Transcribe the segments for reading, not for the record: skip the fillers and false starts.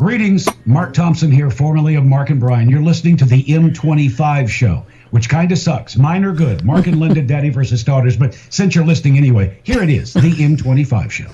Greetings, Mark Thompson here, formerly of Mark and Brian. You're listening to the M25 show, which kind of sucks. Mine are good. Mark and Linda, Daddy versus Daughters. But since you're listening anyway, here it is, the M25 show.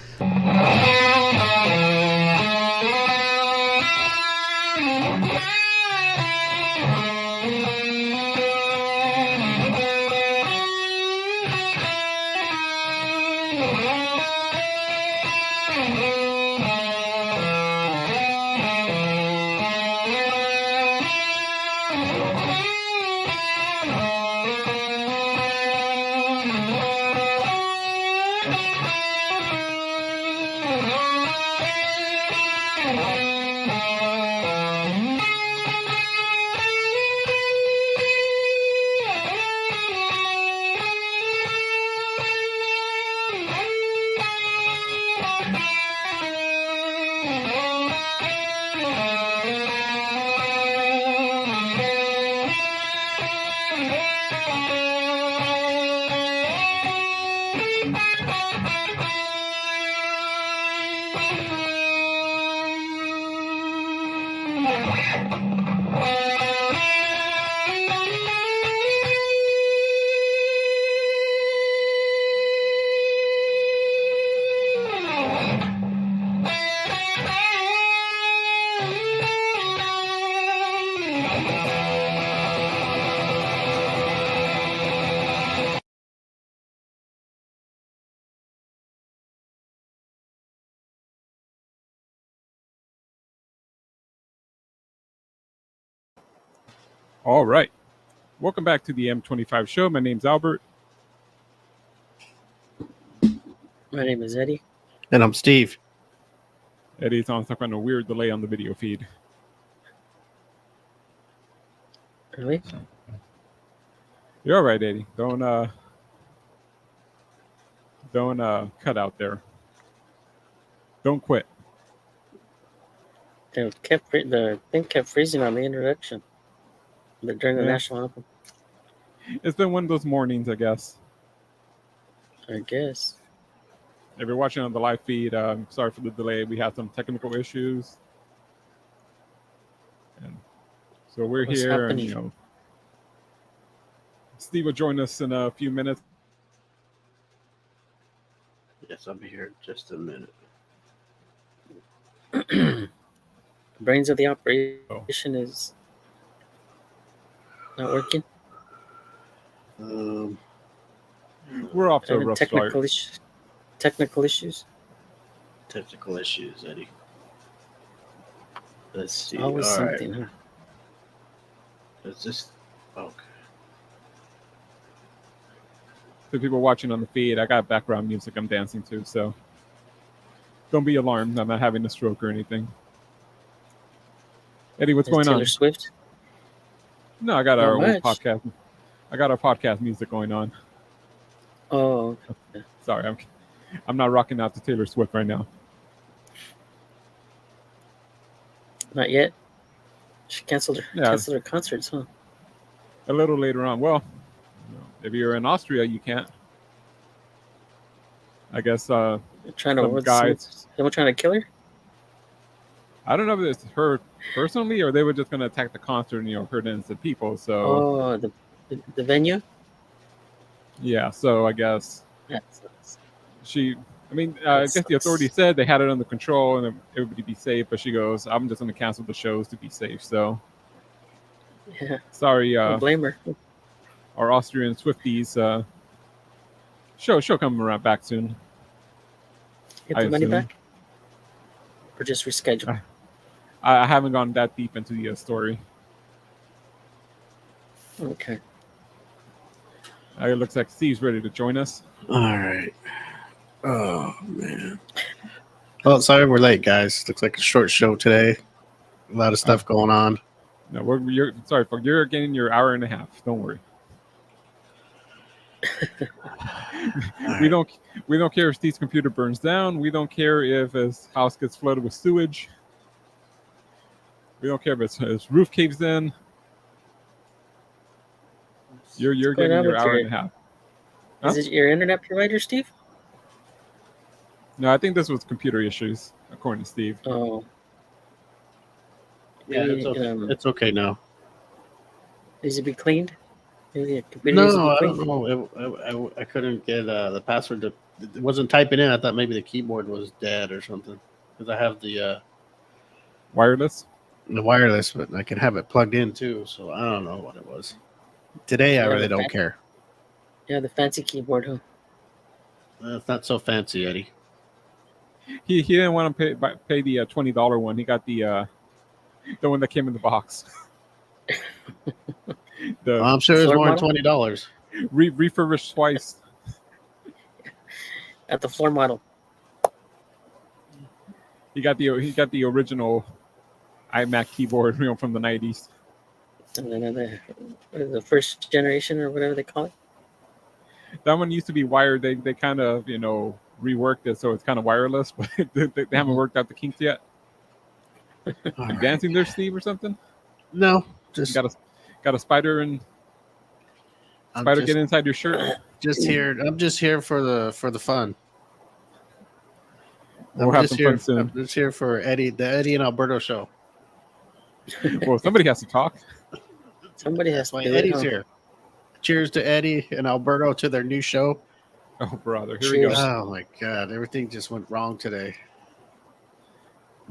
All right. Welcome back to the M25 show. My name's Albert. My name is Eddie. And I'm Steve. Eddie's on stuck on a weird delay on the video feed. Really? You're all right, Eddie. Don't cut out there. Don't quit. The thing kept freezing on the introduction during the national anthem. It's been one of those mornings, I guess. I guess. If you're watching on the live feed, sorry for the delay. We had some technical issues, and so we're What's here. happening? And, Steve will join us in a few minutes. Yes, I'll be here in just a minute. Brains of the operation is not working. We're off to a rough start. Technical issues. Technical issues, Eddie. Let's see. Always something, huh? It's just okay. For people watching on the feed, I got background music I'm dancing to, so don't be alarmed. I'm not having a stroke or anything. Eddie, what's going on? Taylor Swift? No, I got our old much. podcast. I got our podcast music going on. Oh, okay. Sorry, I'm not rocking out to Taylor Swift right now. Not yet. She canceled her concerts, huh? A little later on. Well, if you're in Austria, you can't. I guess Someone trying to kill her? I don't know if it's her personally or they were just going to attack the concert and hurt innocent people. So the venue. Yeah, so I guess I guess the authorities said they had it under control and everybody be safe, but she goes, "I'm just going to cancel the shows to be safe." So yeah, sorry, don't blame her. Our Austrian Swifties. She'll come around back soon. Get the money back, or just reschedule. I haven't gone that deep into the story. Okay. It looks like Steve's ready to join us. All right. Oh, man. Well, sorry we're late, guys. Looks like a short show today. A lot of stuff going on. No, you're sorry, folks. You're getting your hour and a half. Don't worry. We don't care if Steve's computer burns down. We don't care if his house gets flooded with sewage. We don't care if his roof caves in. You're getting your hour and a half. Huh? Is it your internet provider, Steve? No, I think this was computer issues, according to Steve. Oh. Yeah, it's okay now. Needs to be cleaned. Maybe the computer No, needs to be I cleaned. don't know. I couldn't get the password. It wasn't typing in. I thought maybe the keyboard was dead or something because I have the Wireless. wireless, but I can have it plugged in too. So I don't know what it was. Today, I Yeah, really don't care. Yeah, the fancy keyboard, huh? It's not so fancy, Eddie. He didn't want to pay the $20 one. He got the one that came in the box. I'm sure it's floor more than model? $20. Refurbished twice. At the floor model. He got the original iMac keyboard, from the 90s. And then the first generation or whatever they call it. That one used to be wired. They kind of reworked it so it's kind of wireless, but they haven't worked out the kinks yet. You dancing there, Steve, or something? No, just got a spider and spider get inside your shirt. Just here. I'm just here for the fun. We'll have some fun soon. I'm just here for the Eddie and Alberto show. Well, somebody has to talk. Somebody has to. Eddie's here. Cheers to Eddie and Alberto to their new show. Oh, brother. Here we go. Oh, my God. Everything just went wrong today.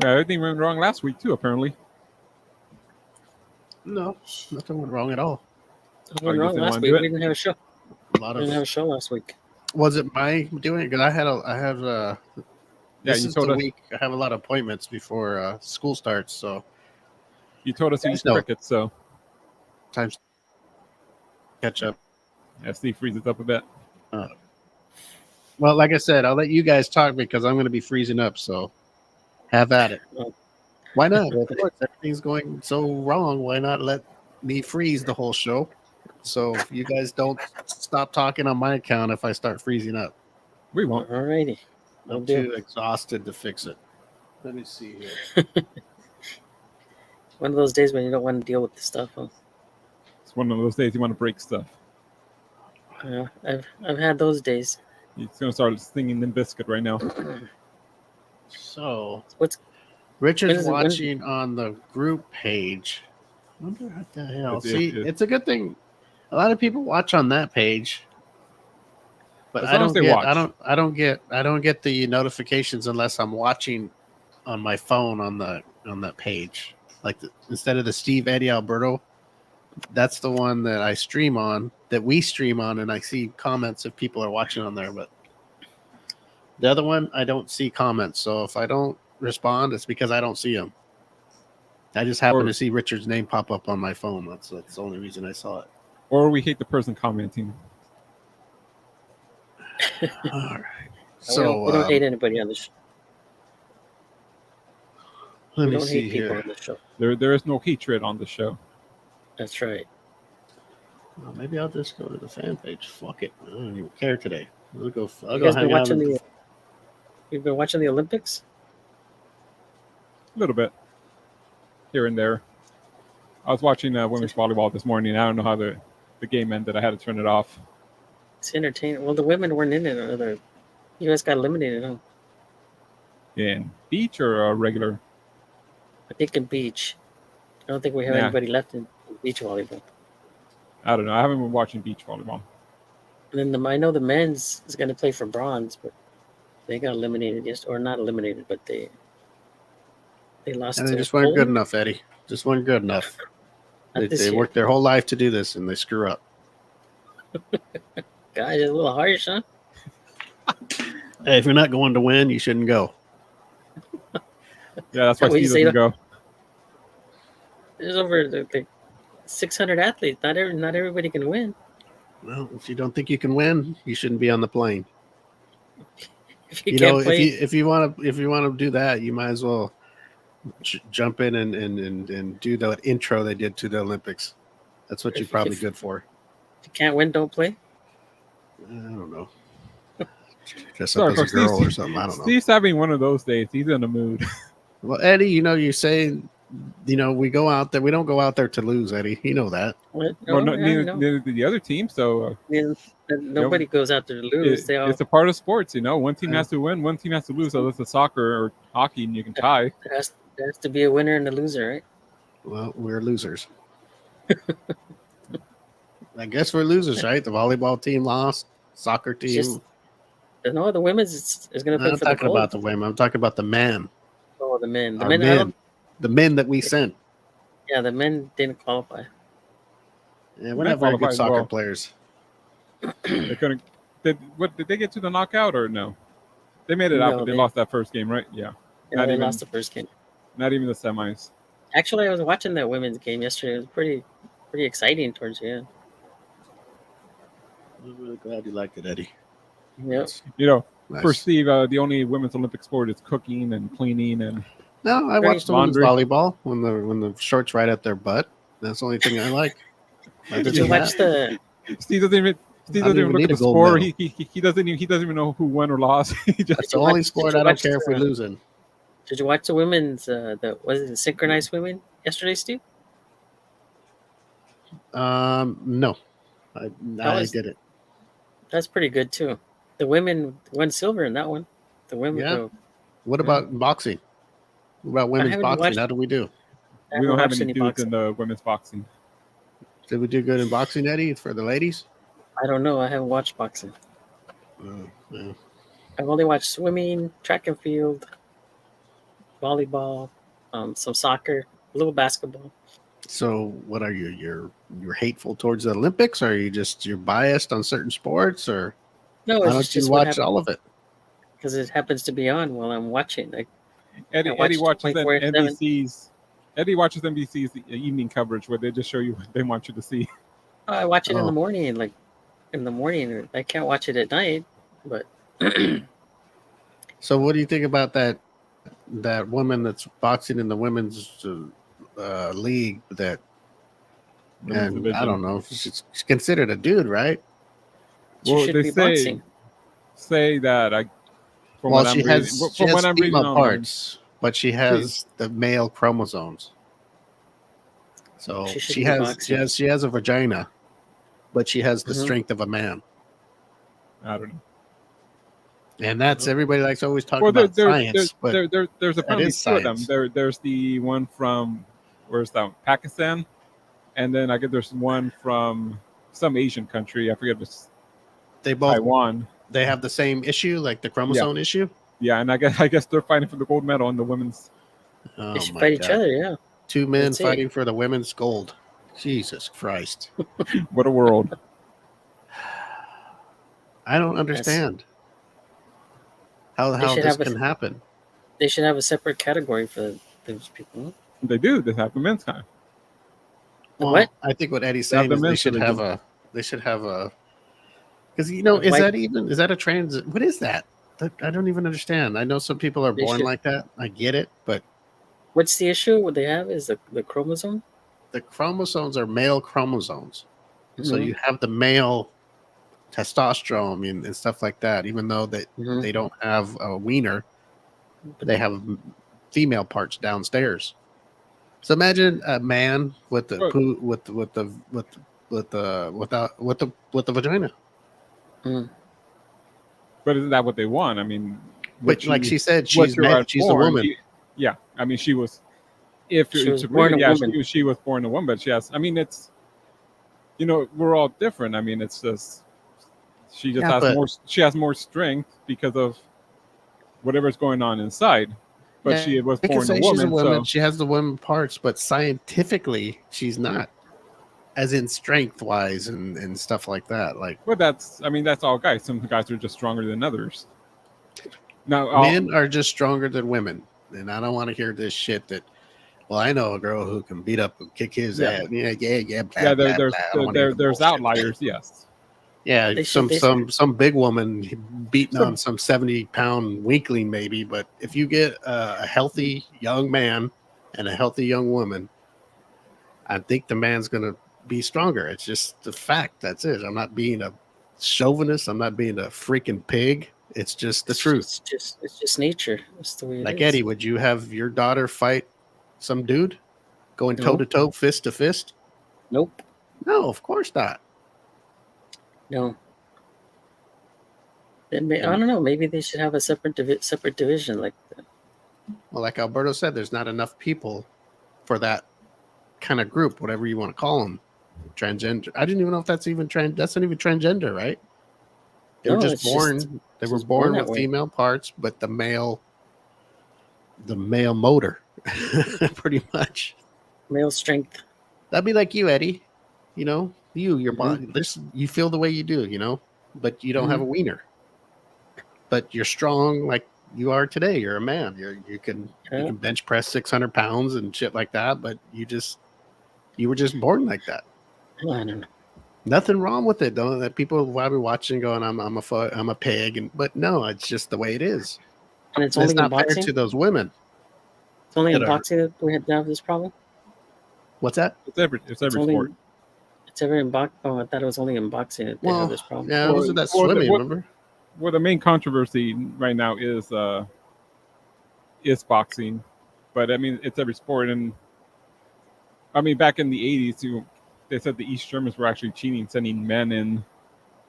Yeah, everything went wrong last week, too, apparently. No, nothing went wrong at all. Nothing went wrong last week. We didn't have a show. We didn't have a show last week. Was it my doing? Because I have this is the week. I have a lot of appointments before school starts, so. You told us you used cricket, so. Time to catch up. Yeah, Steve freezes up a bit. Well, like I said, I'll let you guys talk because I'm going to be freezing up, so have at it. Why not? Of course, everything's going so wrong. Why not let me freeze the whole show? So you guys don't stop talking on my account if I start freezing up. We won't. Alrighty. I'm too exhausted to fix it. Let me see here. One of those days when you don't want to deal with the stuff, huh? It's one of those days you want to break stuff. I've had those days. He's gonna start singing Limp Bizkit right now. So Richard's watching on the group page. I wonder what the hell. It's a good thing. A lot of people watch on that page, but I don't get the notifications unless I'm watching on my phone on that page. Like instead of the Steve, Eddie, Alberto, that's the one that I stream on, that we stream on, and I see comments if people are watching on there. But the other one, I don't see comments. So if I don't respond, it's because I don't see them. I just happen to see Richard's name pop up on my phone. That's the only reason I saw it. Or we hate the person commenting. All right. So we don't hate anybody on the show. Let me see here. On the show. There is no hatred on the show. That's right. Well, maybe I'll just go to the fan page. Fuck it. I don't even care today. I'll go hang out. You've been watching the Olympics? A little bit. Here and there. I was watching women's volleyball this morning. I don't know how the game ended. I had to turn it off. It's entertaining. Well, the women weren't in it. You guys got eliminated, huh? In beach or regular? I think in beach. I don't think we have anybody left in beach volleyball. I don't know. I haven't been watching beach volleyball. And then I know the men's is going to play for bronze, but they got eliminated or not eliminated, but they lost. And they just weren't good enough, Eddie. Just weren't good enough. They worked their whole life to do this, and they screw up. Guys, it's a little harsh, huh? Hey, if you're not going to win, you shouldn't go. Yeah, that's why Steve doesn't go. There's over 600 athletes. Not everybody can win. Well, if you don't think you can win, you shouldn't be on the plane. If you want to do that, you might as well jump in and do the intro they did to the Olympics. That's what you're probably good for. If you can't win, don't play. I don't know. Dress up as a girl or something. I don't know. Steve's having one of those days. He's in the mood. Well, Eddie, you say, we go out there. We don't go out there to lose, Eddie. You know that. Neither the other team. So nobody goes out there to lose. It's a part of sports. One team has to win, one team has to lose. So that's a soccer or hockey, and you can tie. There has to be a winner and a loser, right? Well, we're losers. I guess we're losers, right? The volleyball team lost. Soccer team. Just, no, the women's is going to play I'm for the talking gold. about the women. I'm talking about the men. Oh, the men. Our men. The men that we sent. Yeah, the men didn't qualify. Yeah, we're not very good soccer players. They couldn't. Did they get to the knockout or no? They made it out, but they lost that first game, right? Yeah. Yeah, they lost the first game. Not even the semis. Actually, I was watching that women's game yesterday. It was pretty exciting towards the end. I'm really glad you liked it, Eddie. Yep. You know, nice. For Steve, the only women's Olympic sport is cooking and cleaning and. No, I watched the women's volleyball when the shorts right at their butt. That's the only thing I like. Did you watch the? Steve doesn't even look at the score. He doesn't even know who won or lost. That's the only sport I don't care if we're losing. Did you watch the women's? Was it the synchronized women yesterday, Steve? No, I didn't. That's pretty good too. The women won silver in that one. The women. Yeah. What about boxing? What about women's boxing? How do we do? We don't have any dudes in the women's boxing. Did we do good in boxing, Eddie, for the ladies? I don't know. I haven't watched boxing. Yeah. I've only watched swimming, track and field, volleyball, some soccer, a little basketball. So, what are you? You're hateful towards the Olympics, or are you're biased on certain sports, or no? Why don't you watch all of it? Because it happens to be on while I'm watching. Eddie watches NBC's. Eddie watches NBC's evening coverage where they just show you what they want you to see. I watch it in the morning, I can't watch it at night, but. So, what do you think about that woman that's boxing in the women's league? I don't know. She's considered a dude, right? Well, they say that she has female parts, but she has the male chromosomes. So she has a vagina, but she has the strength of a man. I don't know. And that's everybody likes always talking about science. There's apparently two of them. There's the one from where's that one? Pakistan, and then I guess there's one from some Asian country. I forget if it's Taiwan. They have the same issue, like the chromosome issue. Yeah, and I guess they're fighting for the gold medal in the women's. They should fight each other. Yeah, two men fighting for the women's gold. Jesus Christ! What a world! I don't understand how this can happen. They should have a separate category for those people. They do. They have the men's kind. Well, what? I think what Eddie's saying is they should have a because is that a trans? What is that? I don't even understand. I know some people are born like that. I get it, but what's the issue? What they have is the chromosome. The chromosomes are male chromosomes, so you have the male testosterone and stuff like that. Even though they don't have a wiener, they have female parts downstairs. So imagine a man with the vagina. Mm. But isn't that what they want? I mean, but like she said, she's a woman. I mean, she was. If she was born a woman. She was born a woman, but she has. I mean, it's. We're all different. I mean, it's just. She just has more. She has more strength because of whatever's going on inside. But she was born a woman. So she has the woman parts, but scientifically, she's not. As in strength wise and stuff like that. Well, that's all guys. Some guys are just stronger than others. Now, men are just stronger than women. And I don't want to hear this shit that, well, I know a girl who can beat up and kick his ass. There's outliers, yes. Yeah, some big woman beating on some 70-pound weakling maybe. But if you get a healthy young man and a healthy young woman, I think the man's going to be stronger. It's just the fact. That's it. I'm not being a chauvinist. I'm not being a freaking pig. It's just the truth. It's just nature. That's the way it is. Eddie, would you have your daughter fight some dude going toe to toe, fist to fist? Nope. No, of course not. No. I don't know. Maybe they should have a separate division like that. Well, like Alberto said, there's not enough people for that kind of group, whatever you want to call them, transgender. I didn't even know if that's even that's not even transgender, right? They were just born. They were born with female parts, but the male motor, pretty much. Male strength. That'd be like you, Eddie. Your body. You feel the way you do, but you don't have a wiener. But you're strong like you are today. You're a man. You can bench press 600 pounds and shit like that. But you were just born like that. I don't know. Nothing wrong with it, though. That people will be watching, going, "I'm a pig," but no, it's just the way it is. And it's only not in boxing? fair to those women. It's only in boxing that we have this problem. What's that? It's every sport. It's every in boxing. Oh, I thought it was only in boxing that they have this problem. Yeah, that's swimming. Remember? Well, the main controversy right now is boxing, but I mean it's every sport, and I mean back in the 80s, they said the East Germans were actually cheating, sending men in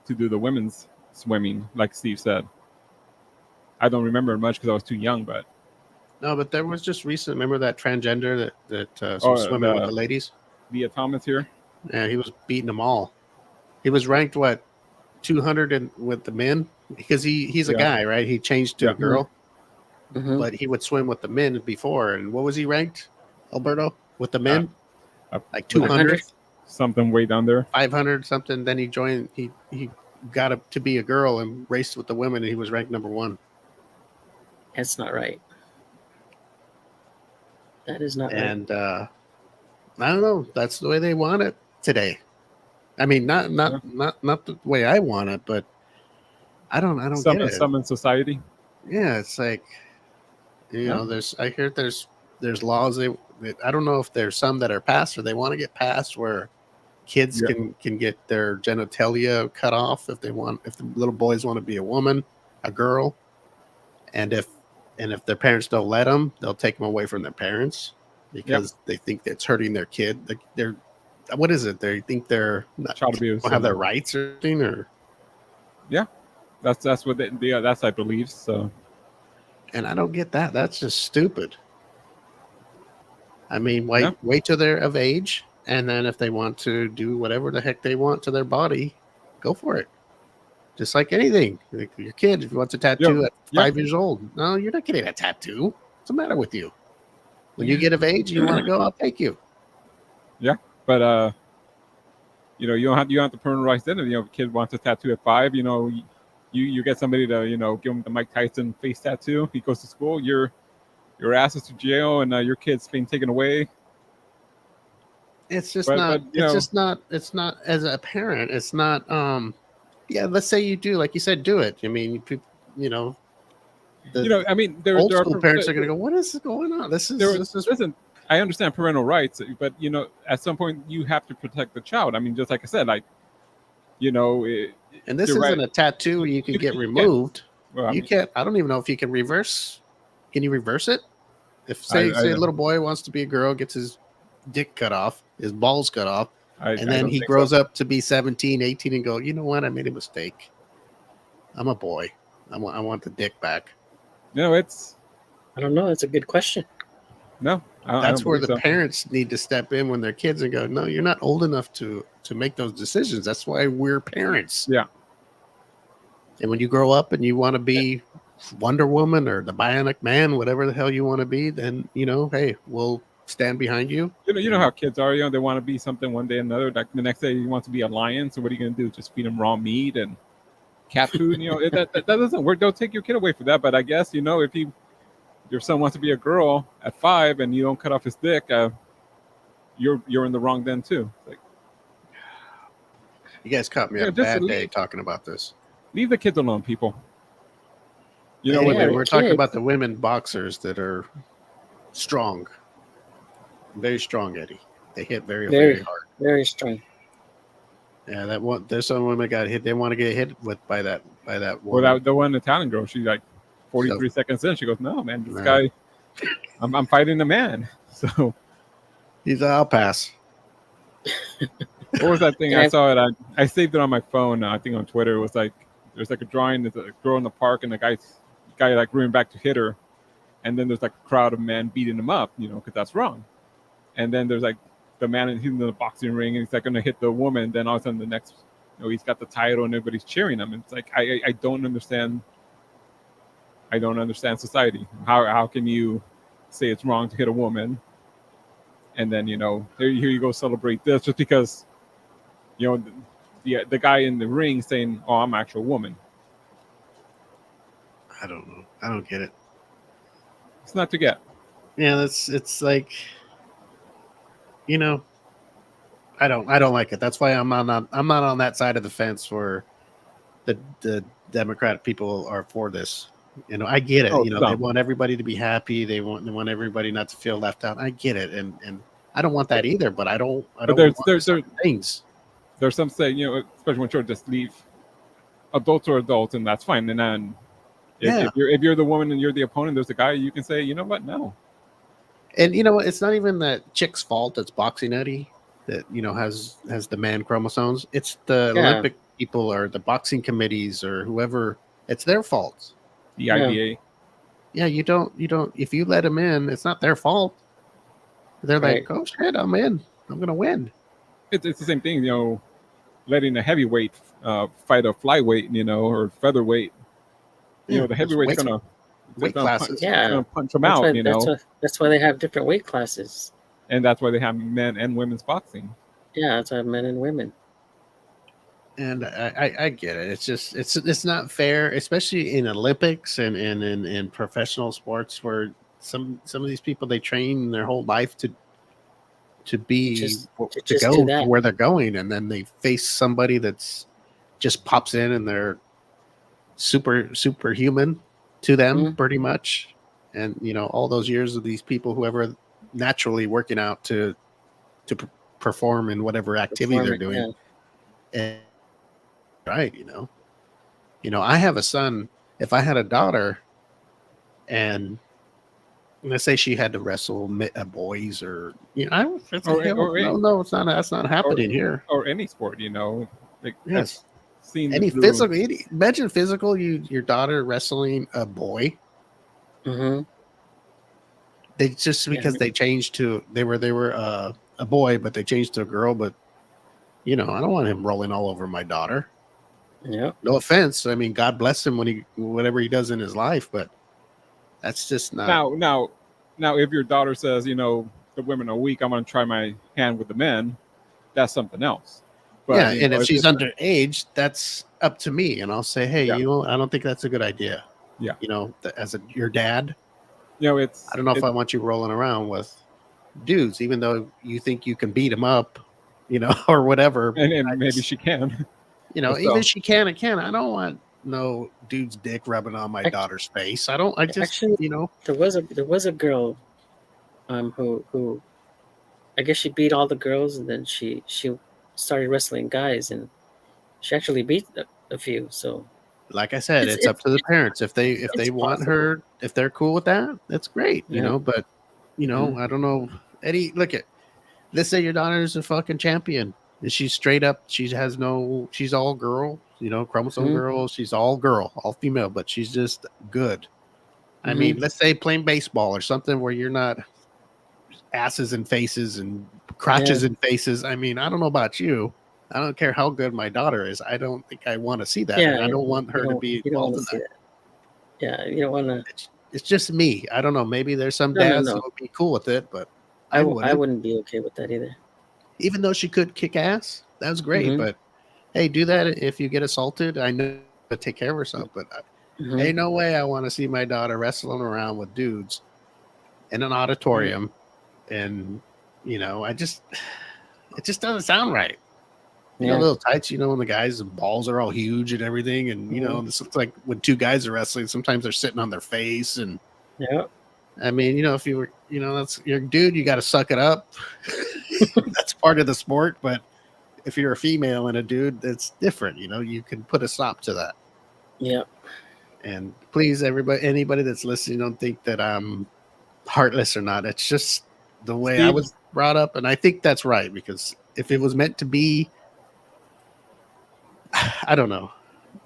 to do the women's swimming, like Steve said. I don't remember much because I was too young, but no, but there was just recent. Remember that transgender that was swimming with the ladies? Leah Thomas here. Yeah, he was beating them all. He was ranked 200 with the men because he's a guy, right? He changed to a girl, but he would swim with the men before. And what was he ranked, Alberto, with the men? Like 200, something way down there, 500 something. Then he joined. He got up to be a girl and raced with the women, and he was ranked number 1. That's not right. That is not right. And I don't know. That's the way they want it today. I mean, not the way I want it, but I don't get it. Some in society. Yeah, it's like I hear there's laws. I don't know if there's some that are passed or they want to get passed where kids can get their genitalia cut off if the little boys want to be a woman, a girl, and if their parents don't let them, they'll take them away from their parents because they think that's hurting their kid. They're what is it? They think they're not child abuse. Have their rights or something, or that's what that's I believe. So, and I don't get that. That's just stupid. I mean, wait till they're of age, and then if they want to do whatever the heck they want to their body, go for it. Just like anything, like your kid, if he wants a tattoo at 5 years old, no, you're not getting a tattoo. What's the matter with you? When you get of age, you want to go, I'll take you. Yeah, but you don't have to personalize it. If a kid wants a tattoo at 5, you get somebody to give him the Mike Tyson face tattoo. He goes to school, your ass is to jail, and your kid's being taken away. It's just not. It's not as a parent. It's not. Let's say you do, like you said, do it. I mean, I mean, old school parents are going to go, "What is going on? This is." I understand parental rights, but at some point you have to protect the child. I mean, just like I said, and this isn't a tattoo you can get removed. Well, you can't. I don't even know if you can reverse. Can you reverse it? If say a little boy wants to be a girl, gets his dick cut off, his balls cut off, and then he grows up to be 17, 18 and go, you know what? I made a mistake. I'm a boy. I want the dick back. No, I don't know. It's a good question. No. That's where the parents need to step in when they're kids and go, no, you're not old enough to make those decisions. That's why we're parents. Yeah. And when you grow up and you want to be Wonder Woman or the Bionic Man, whatever the hell you want to be, then, hey, we'll stand behind you. You know how kids are, they want to be something one day or another. Like the next day he wants to be a lion. So what are you going to do? Just feed him raw meat and cat food? That doesn't work. Don't take your kid away from that. But I guess, if your son wants to be a girl at 5 and you don't cut off his dick, you're in the wrong then too. Like, you guys caught me on a bad day talking about this. Leave the kids alone, people. Anyway, we're talking about the women boxers that are strong. Very strong, Eddie. They hit very, very hard. Very strong. Yeah, there's some women got hit. They want to get hit by that woman. Well, the one Italian girl, she's like 43 seconds in, she goes, "No, man, this guy, I'm fighting a man." So I'll pass. What was that thing? I saw it. I saved it on my phone. I think on Twitter. It was like there's like a drawing. There's a girl in the park, and the guy like running back to hit her, and then there's like a crowd of men beating him up, because that's wrong. And then there's like the man he's in the boxing ring and he's like going to hit the woman, then all of a sudden the next, he's got the title and everybody's cheering him. And it's like I don't understand. I don't understand society. How can you say it's wrong to hit a woman, and then here you go celebrate this just because the guy in the ring saying, "Oh, I'm an actual woman." I don't know. I don't get it. It's not to get. Yeah, it's like, I don't like it. That's why I'm not on that side of the fence where the Democratic people are for this. I get it. They want everybody to be happy. They want everybody not to feel left out. I get it, and I don't want that either. But I don't. But there's things. There's some say, especially when children just leave. Adults are adults, and that's fine. And then if you're the woman and you're the opponent, there's a guy you can say, you know what, no. And it's not even that chick's fault. That's boxing Eddie that has the man chromosomes. It's the Olympic people or the boxing committees or whoever. It's their fault. The IBA. Yeah, you don't. If you let them in, it's not their fault. They're like, oh shit, I'm in. I'm gonna win. It's the same thing, letting a heavyweight fight a flyweight, or featherweight. The heavyweight's gonna weight classes. Gonna punch them out. That's why they have different weight classes. And that's why they have men and women's boxing. Yeah, that's why men and women. And I get it. It's just it's not fair, especially in Olympics and in professional sports where some of these people they train their whole life to go to where they're going, and then they face somebody that's just pops in and they're superhuman to them pretty much. And all those years of these people whoever naturally working out to perform in whatever activity they're doing. And right, I have a son. If I had a daughter and let's say she had to wrestle boys or no, it's not. That's not happening here. Or any sport, like, yes. Any physical. Imagine physical. Your daughter wrestling a boy. Mm-hmm. They just because they changed to they were a boy, but they changed to a girl. But I don't want him rolling all over my daughter. Yeah. No offense. I mean, God bless him whatever he does in his life, but that's just not. Now, if your daughter says, the women are weak, I'm going to try my hand with the men, that's something else. But, and if she's underage, that's up to me, and I'll say, hey, I don't think that's a good idea. Yeah. As your dad, I don't know if I want you rolling around with dudes, even though you think you can beat them up, or whatever. And maybe she can. Even she can and can. I don't want no dude's dick rubbing on my daughter's face. I just actually, there was a girl who I guess she beat all the girls, and then she started wrestling guys, and she actually beat a few. So like I said, it's up to the parents. If they want her, if they're cool with that, that's great, but I don't know. Eddie, let's say your daughter is a fucking champion. And she's straight up, she's all girl, chromosome girl. She's all girl, all female, but she's just good. I mean, let's say playing baseball or something where you're not asses and faces and crotches and faces. I mean, I don't know about you. I don't care how good my daughter is. I don't think I want to see that. Yeah, I don't want her to be involved in that. Yeah, you don't want to. It's just me. I don't know. Maybe there's some dads who would be cool with it, but I wouldn't be okay with that either. Even though she could kick ass, that was great. But hey, do that if you get assaulted. I know to take care of herself, but ain't no way I want to see my daughter wrestling around with dudes in an auditorium. And it just doesn't sound right. Little tights, when the guys' balls are all huge and everything, and this looks like when two guys are wrestling, sometimes they're sitting on their face, and I mean, if you were, that's your dude, you got to suck it up. That's part of the sport. But if you're a female and a dude, that's different. You can put a stop to that. Yeah. And please, anybody that's listening, don't think that I'm heartless or not. It's just the way I was brought up, and I think that's right, because if it was meant to be, I don't know.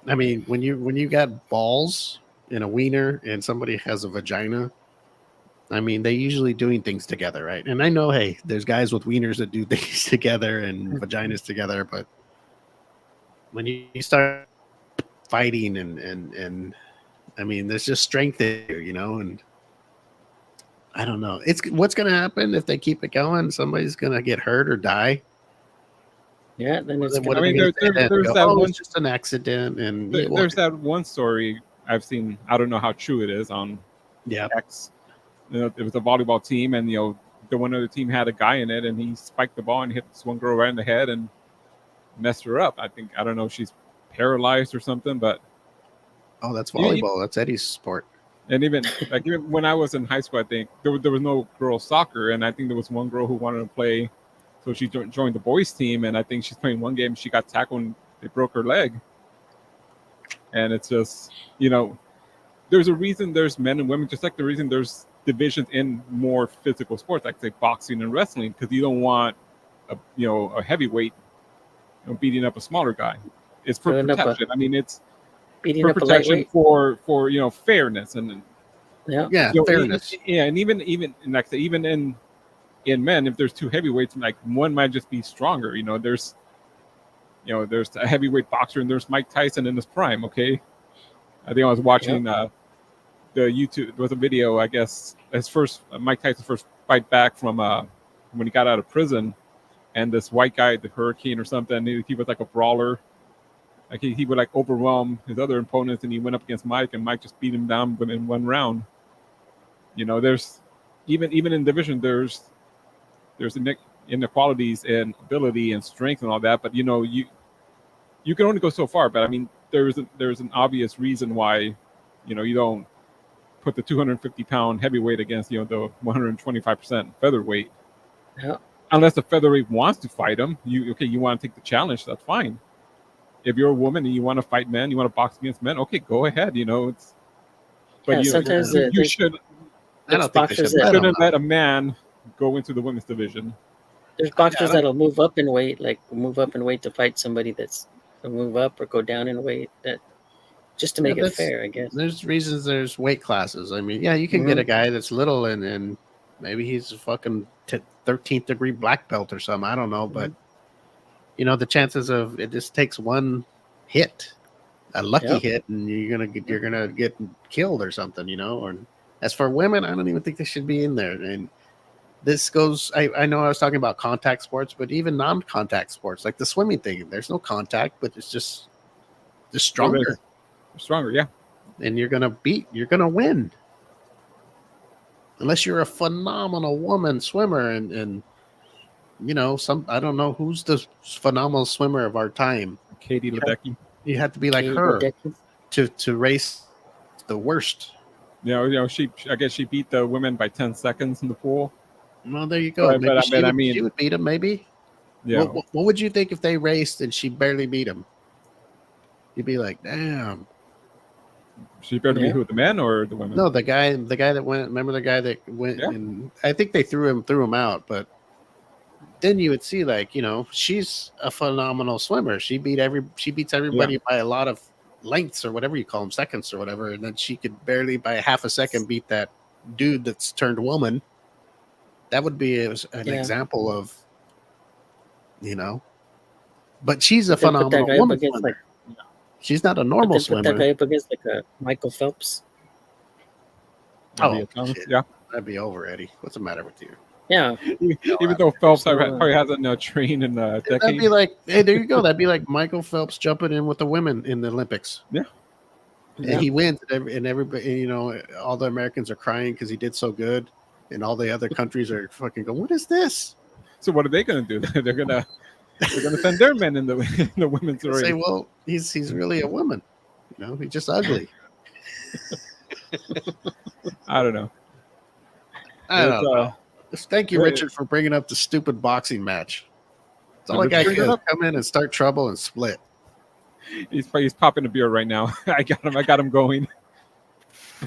I mean, when you got balls and a wiener and somebody has a vagina, I mean, they usually doing things together, right? And I know, hey, there's guys with wieners that do things together and vaginas together, but when you start fighting and I mean, there's just strength there, and I don't know. It's what's going to happen if they keep it going. Somebody's going to get hurt or die. Yeah, then it's. I mean, there's that one. It's just an accident, and there's that one story I've seen. I don't know how true it is on X. It was a volleyball team, and the one other team had a guy in it, and he spiked the ball and hit this one girl right in the head and messed her up. I don't know if she's paralyzed or something, but that's volleyball. That's Eddie's sport. And even when I was in high school, I think there was no girls soccer, and I think there was one girl who wanted to play, so she joined the boys team, and I think she's playing one game. She got tackled and they broke her leg, and it's just there's a reason there's men and women, just like the reason there's divisions in more physical sports, like say boxing and wrestling, because you don't want a heavyweight beating up a smaller guy. It's for protection. I mean, it's beating for up protection for fairness and fairness. And even like I say, even in men, if there's two heavyweights, like one might just be stronger. There's a heavyweight boxer and there's Mike Tyson in his prime. Okay, I think I was watching the YouTube. There was a video, I guess, Mike Tyson's first fight back from when he got out of prison, and this white guy, the Hurricane or something, he was like a brawler. Like he would overwhelm his other opponents, and he went up against Mike, and Mike just beat him down within one round. There's even in division, there's inequalities in ability and strength and all that, but you can only go so far. But I mean, there's an obvious reason why you don't put the 250-pound heavyweight against the 125% featherweight. Yeah. Unless the featherweight wants to fight him, you want to take the challenge, that's fine. If you're a woman and you want to fight men, you want to box against men, okay, go ahead. But sometimes you should. I don't think they shouldn't let a man go into the women's division. There's boxers that'll move up in weight to fight somebody that's move up or go down in weight. That just to make it fair, I guess. There's reasons. There's weight classes. I mean, you can get a guy that's little and maybe he's a fucking 13th degree black belt or something. I don't know, but the chances of it just takes one hit, a lucky hit, and you're gonna get killed or something. Or as for women, I don't even think they should be in there. And this goes. I know I was talking about contact sports, but even non-contact sports like the swimming thing, there's no contact, but it's just stronger. Stronger, yeah. And you're gonna win. Unless you're a phenomenal woman swimmer and I don't know who's the phenomenal swimmer of our time. Katie Ledecky. You have to be like her to race the worst. I guess she beat the women by 10 seconds in the pool. Well, there you go. But she would beat him, maybe. Yeah. What would you think if they raced and she barely beat him? You'd be like, damn. She better be who, the men or the women? No, the guy that went. Remember the guy that went? Yeah. And I think they threw him out. But then you would see, she's a phenomenal swimmer. She beats everybody by a lot of lengths or whatever you call them, seconds or whatever. And then she could barely by a half a second beat that dude that's turned woman. That would be an example of, But she's a phenomenal woman swimmer. She's not a normal swimmer. Put that guy up against Michael Phelps. Yeah, that'd be over, Eddie. What's the matter with you? Yeah, even though Phelps probably hasn't trained in a decade. That'd be like, hey, there you go. That'd be like Michael Phelps jumping in with the women in the Olympics. Yeah, and he wins, and everybody, all the Americans are crying because he did so good, and all the other countries are fucking going, "What is this?" So what are they going to do? They're gonna send their men in the women's race. Say, well, he's really a woman. He's just ugly. I don't know. I don't know. Thank you, Richard, for bringing up the stupid boxing match. It's all like I could come in and start trouble and split. He's popping a beer right now. I got him going.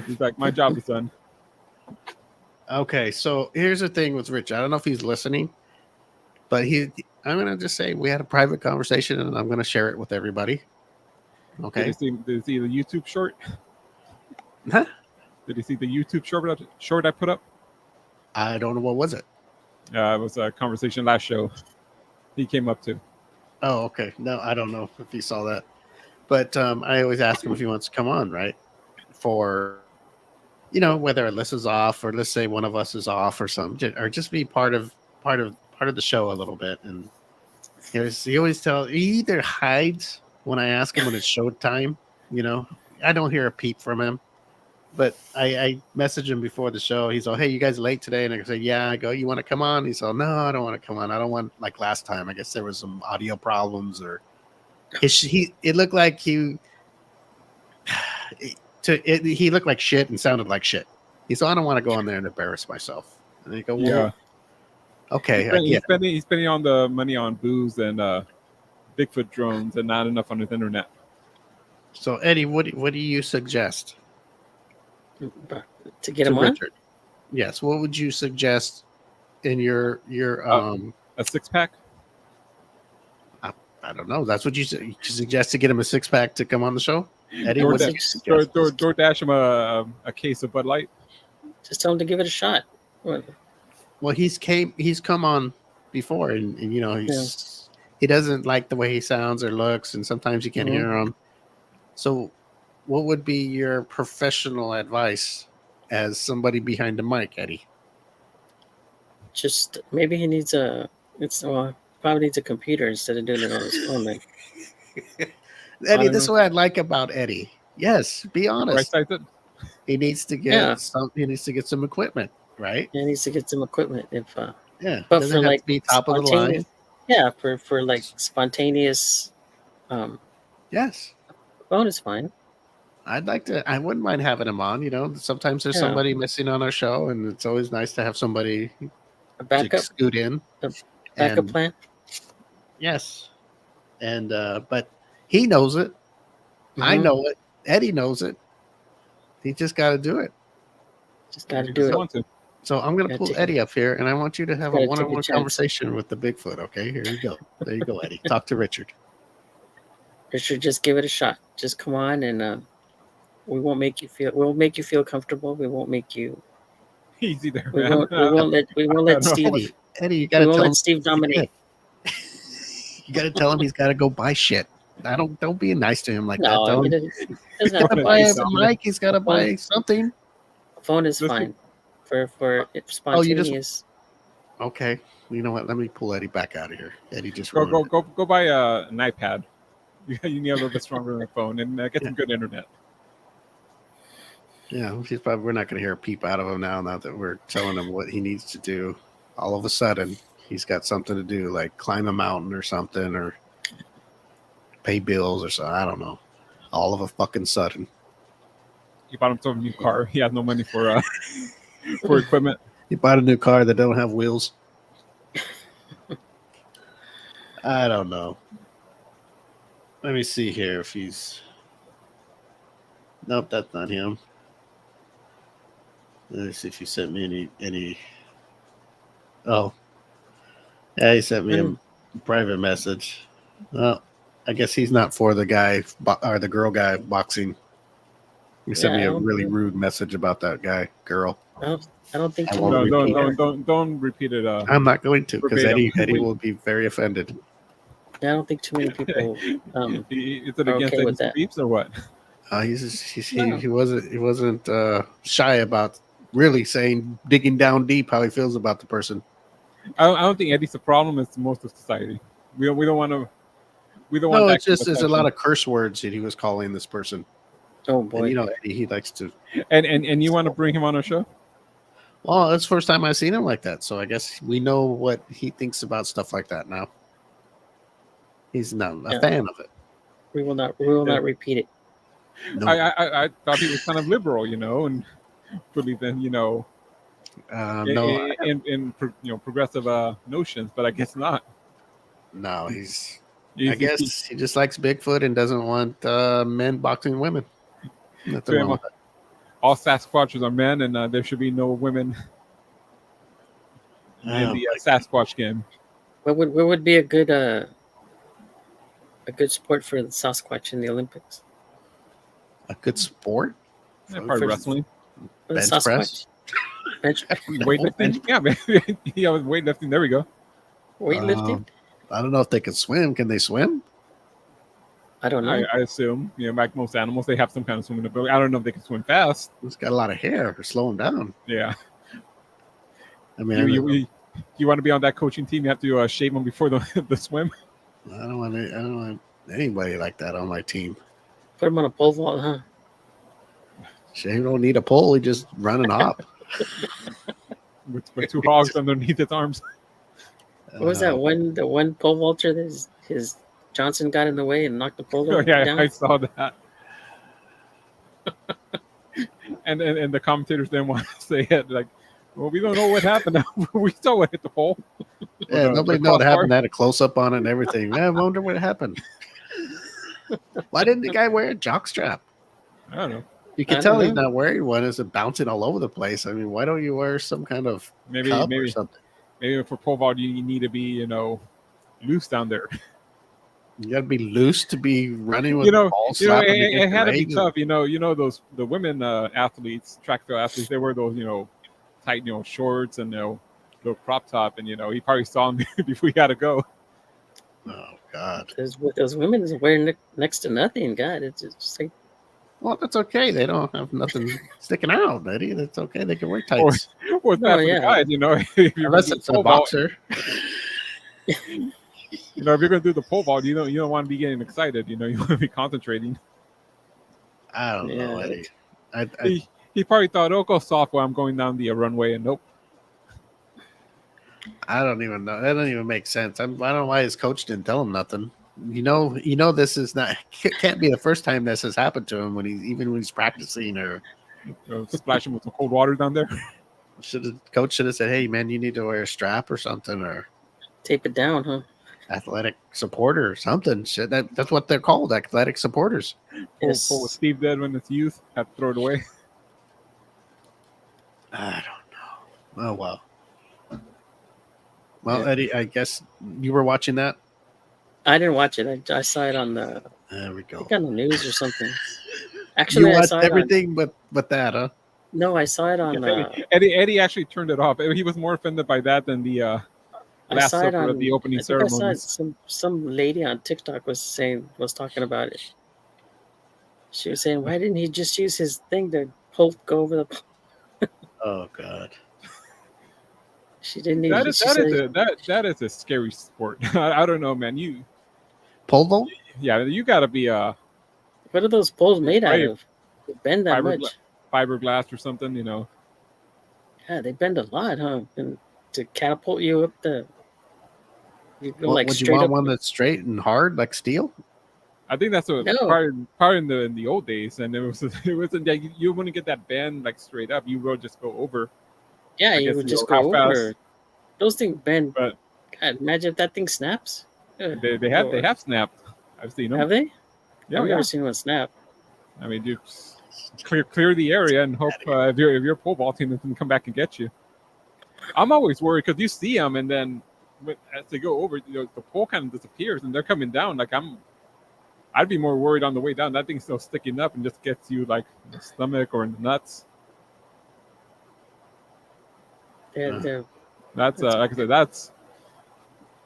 He's like, my job is done. Okay, so here's the thing with Rich. I don't know if he's listening, but I'm gonna just say we had a private conversation, and I'm gonna share it with everybody. Okay. Did you see the YouTube short? Huh? Did you see the YouTube short I put up? I don't know, what was it? It was a conversation last show. He came up to. Oh, okay. No, I don't know if you saw that, but I always ask him if he wants to come on, right? For whether Alyssa's off or let's say one of us is off or something, or just be part of the show a little bit. And he either hides when I ask him when it's showtime. I don't hear a peep from him. But I messaged him before the show. He's all, "Hey, you guys late today?" And I said, "Yeah." I go, "You want to come on?" He's all, "No, I don't want to come on. I don't want like last time. I guess there was some audio problems or it looked like he looked like shit and sounded like shit. He said, "I don't want to go on there and embarrass myself." And they go, "Well, yeah, okay." He's spending on the money on booze and Bigfoot drones and not enough on his internet. So Eddie, what do you suggest? To get him on? Richard. Yes. What would you suggest in your a 6-pack? I don't know. That's what you suggest, to get him a 6-pack to come on the show? Eddie, DoorDash him a case of Bud Light. Just tell him to give it a shot. Well, he's come on before, and he doesn't like the way he sounds or looks, and sometimes you can't hear him. So what would be your professional advice as somebody behind the mic, Eddie? Just maybe he needs probably needs a computer instead of doing it on his phone. Like, Eddie, this is what I like about Eddie. Yes, be honest. Right, he needs to get some equipment, right? He needs to get some equipment. But for like to be top of the line. Yeah, for like spontaneous. Yes, phone is fine. I wouldn't mind having him on. Sometimes there's somebody missing on our show, and it's always nice to have somebody a backup scoot in. A backup plan. Yes, and but he knows it. I know it. Eddie knows it. He just got to do it. Just got to do it. So I'm going to pull Eddie up here, and I want you to have a one-on-one conversation with the Bigfoot. Okay, here you go. There you go, Eddie. Talk to Richard. Richard, just give it a shot. Just come on, and we'll make you feel comfortable. We won't make you easy there. We won't let Steve. Eddie, you got to let Steve dominate. You got to tell him he's got to go buy shit. Don't be nice to him like that. He's got to buy a mic. He's got to buy something. A phone is fine for spontaneous. Okay. You know what? Let me pull Eddie back out of here. Eddie just go buy an iPad. You need a little bit stronger than a phone and get some good internet. Yeah, we're not going to hear a peep out of him now that we're telling him what he needs to do. All of a sudden, he's got something to do, like climb a mountain or something, or pay bills or something. I don't know. All of a fucking sudden. He bought himself a new car. He has no money for equipment. He bought a new car that don't have wheels. I don't know. Let me see here if he's... Nope, that's not him. Let me see if he sent me any... Oh. Yeah, he sent me a private message. Well, I guess he's not for the guy or the girl guy boxing. He sent me a really rude message about that girl. I don't think. Don't repeat it. I'm not going to, because Eddie will be very offended. I don't think too many people. Is it against with that beeps or what? He wasn't shy about really digging down deep how he feels about the person. I don't think Eddie's the problem. It's most of society. We don't want to. No, it's just there's a lot of curse words that he was calling this person. Oh boy! And, Eddie, he likes to. And you want to bring him on our show? Well, that's the first time I've seen him like that, so I guess we know what he thinks about stuff like that now. He's not a fan of it. We will not repeat it. No. I thought he was kind of liberal, and believed in in progressive notions, but I guess not. No, I guess he just likes Bigfoot and doesn't want men boxing women. All Sasquatches are men, and there should be no women in the Sasquatch game. What would be a good sport for the Sasquatch in the Olympics? A good sport? Probably wrestling. Bench press? weightlifting. Yeah, man. Yeah, was weightlifting. There we go. Weightlifting. I don't know if they can swim. Can they swim? I don't know. I assume, like most animals, they have some kind of swimming ability. I don't know if they can swim fast. It's got a lot of hair to slow them down. Yeah. I mean, you want to be on that coaching team, you have to shave them before the swim. I don't want anybody like that on my team. Put him on a pole vault, huh? Shane don't need a pole. He just running hop. with two hogs underneath his arms. What was that? The one pole vaulter that his Johnson got in the way and knocked the pole down? I saw that. and the commentators didn't want to say it. Like, well, we don't know what happened. We saw what hit the pole. Yeah, nobody know what happened. They had a close up on it and everything. I wonder what happened. Why didn't the guy wear a jockstrap? I don't know. You can tell he's not wearing one. It's bouncing all over the place. I mean, why don't you wear some kind of maybe or something? Maybe for pole vault you need to be loose down there. You got to be loose to be running with balls. It had to be tough. The women athletes, track field athletes, they wear those tight shorts and little crop top, and he probably saw him before he had to go. Oh God! Those women is wearing next to nothing. God, it's just like. Well, that's okay. They don't have nothing sticking out, Eddie. That's okay. They can wear tights. Or it's bad for the guys, Unless it's a boxer. If you're going to do the pole vault, you don't want to be getting excited. You want to be concentrating. I don't know, Eddie. He probably thought, go soft while I'm going down the runway, and nope. I don't even know. That doesn't even make sense. I don't know why his coach didn't tell him nothing. This is not can't be the first time this has happened to him when he's practicing or splash him with some cold water down there. Coach should have said, "Hey man, you need to wear a strap or something or tape it down, huh? Athletic supporter or something." Shit, that's what they're called, athletic supporters. Yes. What Steve did when it's youth, had to throw it away. I don't know. Oh well. Well, Eddie, I guess you were watching that. I didn't watch it. I saw it on the. There we go. I think on the news or something. Actually, you I watched saw everything but that, huh? No, I saw it on. Eddie actually turned it off. He was more offended by that than the last supper at the opening ceremony. I saw some lady on TikTok was talking about it. She was saying, "Why didn't he just use his thing to go over the?" Oh God. She didn't need that is a scary sport. I don't know, man. Pole vault? Yeah, you got to be What are those poles made out of? They bend that much. Fiberglass or something, Yeah, they bend a lot, huh? And to catapult you up the. You go would you want one that's straight and hard like steel? I think that's what part in the old days, and it wasn't that you wouldn't get that bend like straight up. You would just go over. Yeah, you would just go over. Those things bend. But God, imagine if that thing snaps. They have snapped. I've seen them. Have they? Yeah, I've never seen one snap. I mean, you clear the area and hope if you're pole vaulting, they can come back and get you. I'm always worried because you see them, and then as they go over, the pole kind of disappears, and they're coming down. Like I'd be more worried on the way down. That thing's still sticking up and just gets you like in the stomach or in the nuts. That's like I said, that's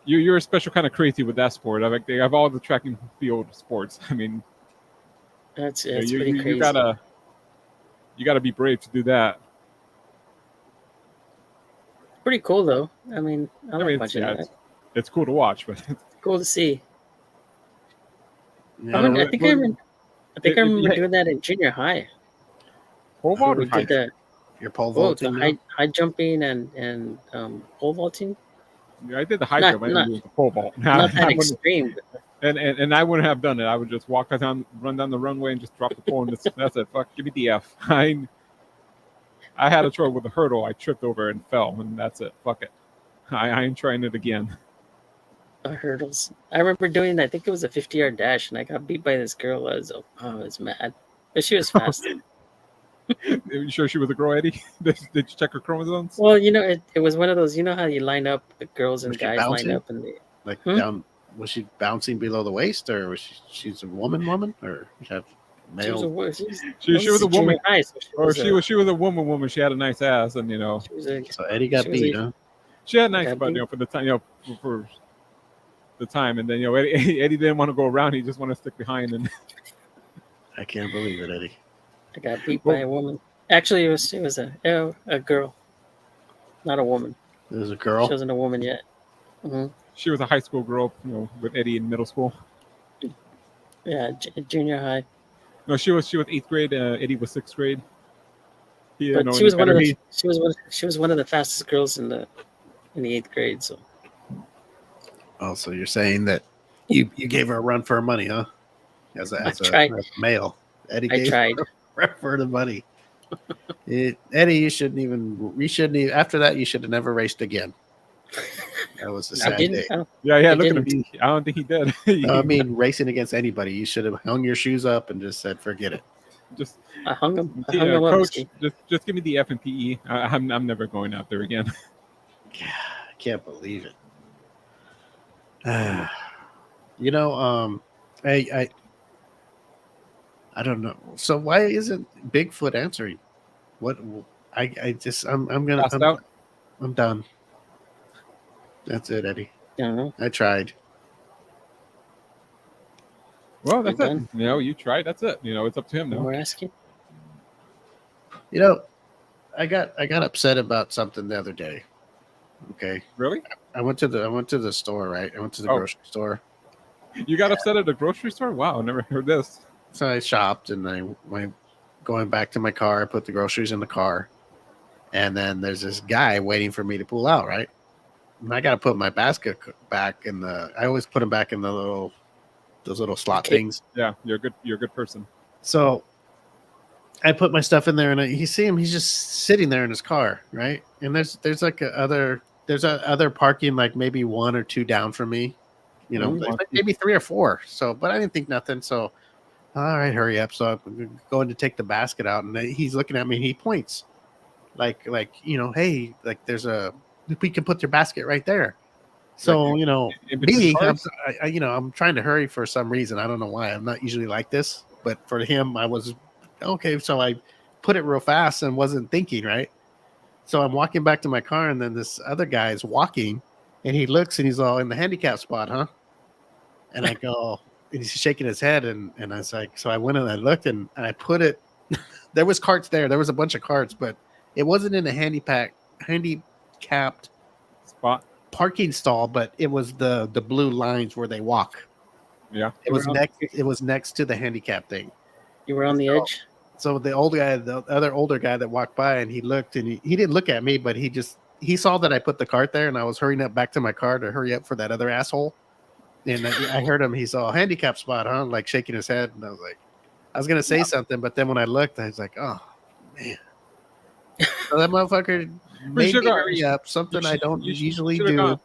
you're a special kind of crazy with that sport. I think they have all the track and field sports. I mean, that's pretty crazy. You gotta be brave to do that. Pretty cool though. I mean, I like watching that. It's cool to watch, but it's cool to see. Yeah, I think I remember doing that in junior high. Pole vault or did that. Your pole vaulting, high jumping and pole vaulting. Yeah, I did the high jump. I didn't do the pole vault. Not that extreme. And I wouldn't have done it. I would just run down the runway and just drop the pole, and that's it. Fuck, give me the F. I had a trouble with the hurdle. I tripped over and fell, and that's it. Fuck it. I ain't trying it again. Hurdles. I remember doing. I think it was a 50-yard dash, and I got beat by this girl. I was mad, but she was fast. Are you sure she was a girl, Eddie? Did you check her chromosomes? Well, it was one of those. You know how you line up, the girls and guys line up, and down. Was she bouncing below the waist, or was she's a woman, or you have? male. She was a woman. High, so she was a woman. She had a nice ass, and so Eddie got beat, huh? She had a nice butt, for the time, for the time, and then Eddie didn't want to go around. He just wanted to stick behind. And I can't believe it, Eddie. I got beat by a woman. Actually, it was a girl, not a woman. It was a girl. She wasn't a woman yet. Mm-hmm. She was a high school girl, with Eddie in middle school. Yeah, junior high. No, she was 8th grade. Eddie was 6th grade. But she was one of the fastest girls in the 8th grade. So. Oh, so you're saying that you gave her a run for her money, huh? As a male, Eddie gave her a run for the money. Eddie, you shouldn't even. After that, you should have never raced again. That was a sad day. Yeah. Look at him. I don't think he did. No, I mean, racing against anybody, you should have hung your shoes up and just said, "Forget it." I hung him. Coach, just give me the F and PE. I'm never going out there again. Yeah, I can't believe it. I don't know. So why isn't Bigfoot answering? What I'm done. That's it, Eddie. I tried. Well, that's it. You tried. That's it. It's up to him now. We're asking. I got upset about something the other day. Okay. Really? I went to the store, right? I went to the grocery store. You got upset at the grocery store? Wow, I never heard this. So I shopped and I went going back to my car. I put the groceries in the car. And then there's this guy waiting for me to pull out, right? And I got to put my basket back I always put them back in those little slot things. Yeah, you're a good person. So I put my stuff in there and he's just sitting there in his car, right? And there's like other parking, like maybe 1 or 2 down from me, like maybe 3 or 4. So, but I didn't think nothing. So, all right, hurry up. So I'm going to take the basket out and he's looking at me and he points like, hey, like we can put your basket right there. So, me, I'm trying to hurry for some reason. I don't know why. I'm not usually like this, but for him, I was okay. So I put it real fast and wasn't thinking, right? So I'm walking back to my car and then this other guy is walking and he looks and he's all in the handicap spot, huh? And I go, and he's shaking his head. And I was like, so I went and I looked and I put it, there was carts there. There was a bunch of carts, but it wasn't in a handicapped spot parking stall, but it was the blue lines where they walk. Yeah. It was next to the handicap thing. You were on the edge. So the other older guy that walked by and he looked and he didn't look at me, but he saw that I put the cart there and I was hurrying up back to my car to hurry up for that other asshole. And I heard him, he saw a handicap spot, huh? Like shaking his head. And I was like, I was going to say something, but then when I looked, I was like, oh man. So that motherfucker made me hurry up, something I don't usually do.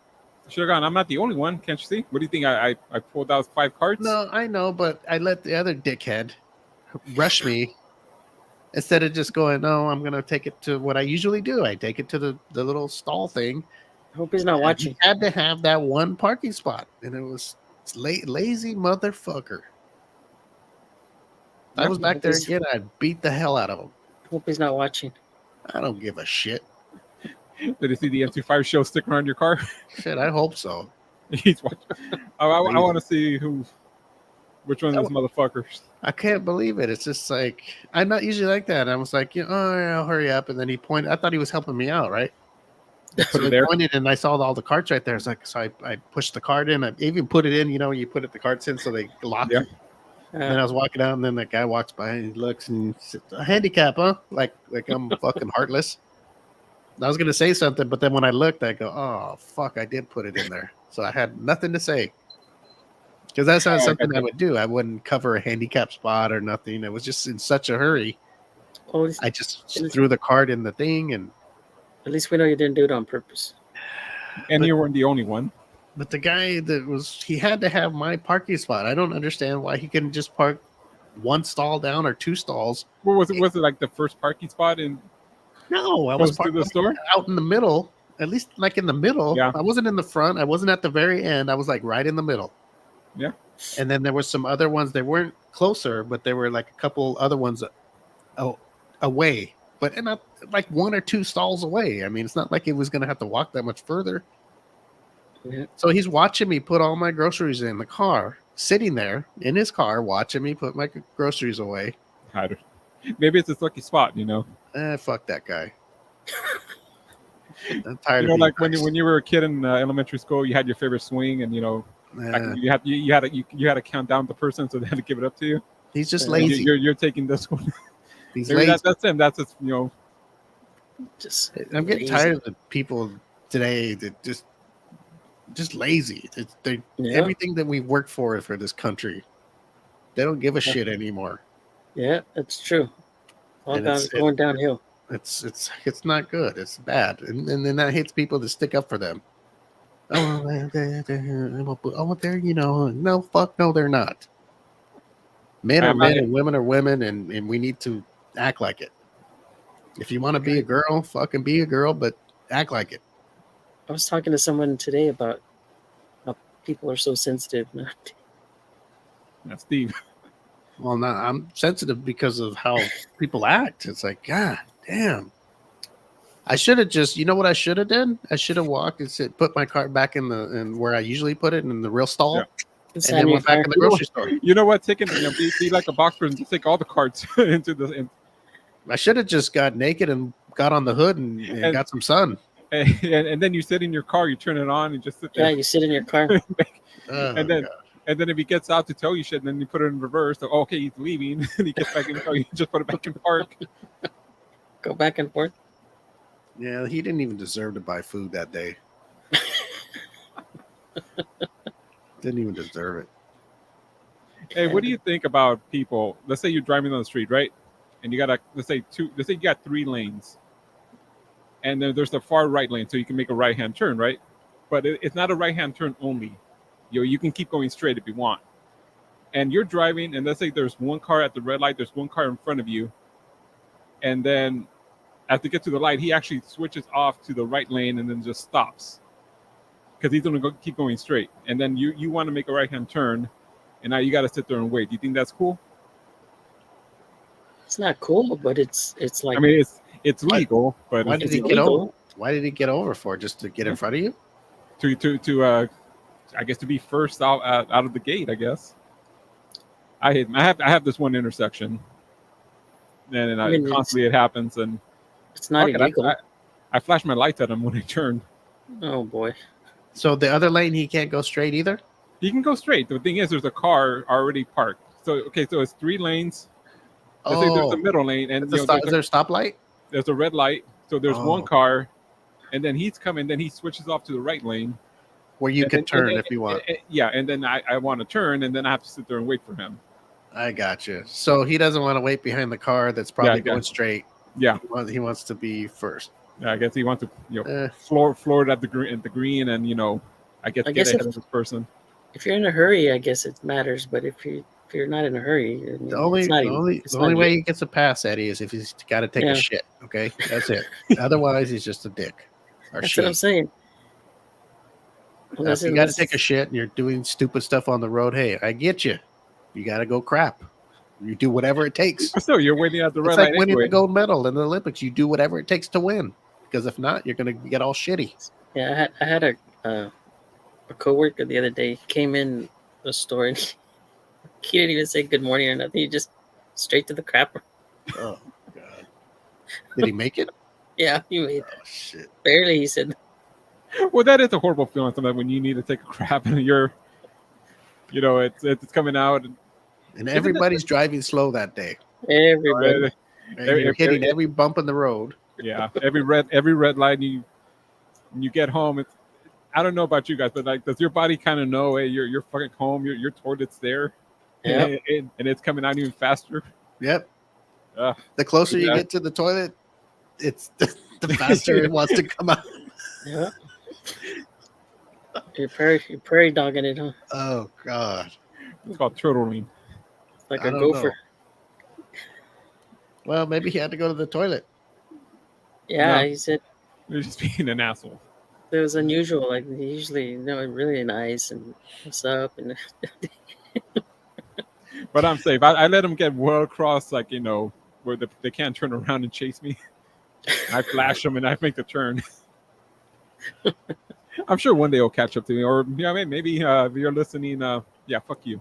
Should have gone. I'm not the only one. Can't you see? What do you think? I pulled out 5 carts? No, I know, but I let the other dickhead rush me instead of just going, no, I'm going to take it to what I usually do. I take it to the little stall thing. I hope he's not watching. He had to have that one parking spot, and it was lazy motherfucker. I was back there again. I beat the hell out of him. Hope he's not watching. I don't give a shit. Did you see the M25 show sticking around your car? Shit, I hope so. He's watching. I want to see which one of these motherfuckers. I can't believe it. It's just like, I'm not usually like that. I was like, I'll hurry up. And then he pointed. I thought he was helping me out, right? So he pointed and I saw all the carts right there. It's like, so I pushed the cart in. I even put it in, you put the carts in so they lock. Yeah. And then I was walking out and then that guy walks by and he looks and he said, a handicap, huh? Like I'm fucking heartless. I was going to say something, but then when I looked, I go, oh, fuck, I did put it in there. So I had nothing to say. Because that's not something I would do. I wouldn't cover a handicap spot or nothing. I was just in such a hurry. I just threw the cart in the thing. And at least we know you didn't do it on purpose. And you weren't the only one. But the guy he had to have my parking spot. I don't understand why he couldn't just park 1 stall down or 2 stalls. Well, was it like the first parking spot in? No, I was to the store out in the middle, at least like in the middle. Yeah. I wasn't in the front. I wasn't at the very end. I was like right in the middle. Yeah. And then there was some other ones. They weren't closer, but there were like a couple other ones away, but not like 1 or 2 stalls away. I mean, it's not like it was going to have to walk that much further. Yeah. So he's watching me put all my groceries in the car, sitting there in his car, watching me put my groceries away. Maybe it's his lucky spot, Fuck that guy. I'm tired of like nice. when you were a kid in elementary school, you had your favorite swing, and you had to count down the person, so they had to give it up to you. He's just lazy. You're taking this one. He's lazy. That's him. That's just I'm getting tired of the people today that just lazy. They everything that we work for this country, they don't give a shit anymore. Yeah, that's true. It's going downhill. It's not good. It's bad, and then that hits people that stick up for them. Oh, they're no, fuck no, they're not. Men are men and women are women, and we need to act like it. If you want to be a girl, fucking be a girl, but act like it. I was talking to someone today about how people are so sensitive. That's Steve. Well, no, I'm sensitive because of how people act. It's like, God damn. I should have just, you know what I should have done? I should have walked and put my cart back in where I usually put it in the real stall. Yeah. And then went back in the grocery store. You know what? Be like a boxer and just take all the carts into the. I should have just got naked and got on the hood and got some sun. And then you sit in your car, you turn it on, and just sit there. Yeah, you sit in your car. And then if he gets out to tow you shit, and then you put it in reverse. So okay, he's leaving, and he gets back in the car. You just put it back in park. Go back and forth. Yeah, he didn't even deserve to buy food that day. Didn't even deserve it. Hey, what do you think about people? Let's say you're driving on the street, right? And you got let's say you got 3 lanes. And then there's the far right lane, so you can make a right-hand turn, right? But it's not a right-hand turn only. You can keep going straight if you want. And you're driving, and let's say there's one car at the red light, there's one car in front of you. And then as they get to the light, he actually switches off to the right lane and then just stops. Because he's going to keep going straight. And then you want to make a right-hand turn, and now you got to sit there and wait. Do you think that's cool? It's not cool, but it's like... I mean, it's legal, but... Why did he get over? Why did he get over for? Just to get in front of you? To I guess to be first out of the gate, I guess. I have this one intersection. And constantly it happens, and... It's not illegal. I flash my lights at him when I turn. Oh, boy. So the other lane, he can't go straight either? He can go straight. The thing is, there's a car already parked. So it's 3 lanes. Let's say there's a middle lane. And is there a stoplight? There's a red light. So there's one car. And then he's coming. Then he switches off to the right lane. Where you can turn if you want. Yeah, and then I want to turn, and then I have to sit there and wait for him. I got you. So he doesn't want to wait behind the car that's probably going straight. Yeah, he wants to be first. Yeah, I guess he wants to floor it at the green, and I guess get ahead of this person. If you're in a hurry, I guess it matters. But if you're not in a hurry, the only way he gets a pass, Eddie, is if he's got to take a shit. Okay, that's it. Otherwise, he's just a dick. That's what I'm saying. Well, if you got to take a shit and you're doing stupid stuff on the road, hey, I get you. You got to go crap. You do whatever it takes. So you're winning at the red light. It's like winning the gold medal in the Olympics. You do whatever it takes to win, because if not, you're going to get all shitty. Yeah, I had a coworker the other day. He came in the store and he didn't even say good morning or nothing. He just straight to the crapper. Oh God! Did he make it? Yeah, he made it. Oh shit! Barely, he said. Well, that is a horrible feeling sometimes when you need to take a crap and it's coming out. And everybody's driving slow that day. Everybody. And you're hitting every bump in the road. Yeah, every red light. You get home. I don't know about you guys, but like, does your body kind of know, hey, you're fucking home. Your toilet's there, and it's coming out even faster. Yep. The closer you get to the toilet, it's the faster it wants to come out. Yeah. You're prairie dogging it, huh? Oh God. It's called turtling. Like a gopher. Know. Well, maybe he had to go to the toilet. Yeah, he said. You're just being an asshole. It was unusual. Like, usually, really nice and what's up. And But I'm safe. I let them get well across, like, where they can't turn around and chase me. I flash them and I make the turn. I'm sure one day it'll catch up to me, or maybe if you're listening, fuck you.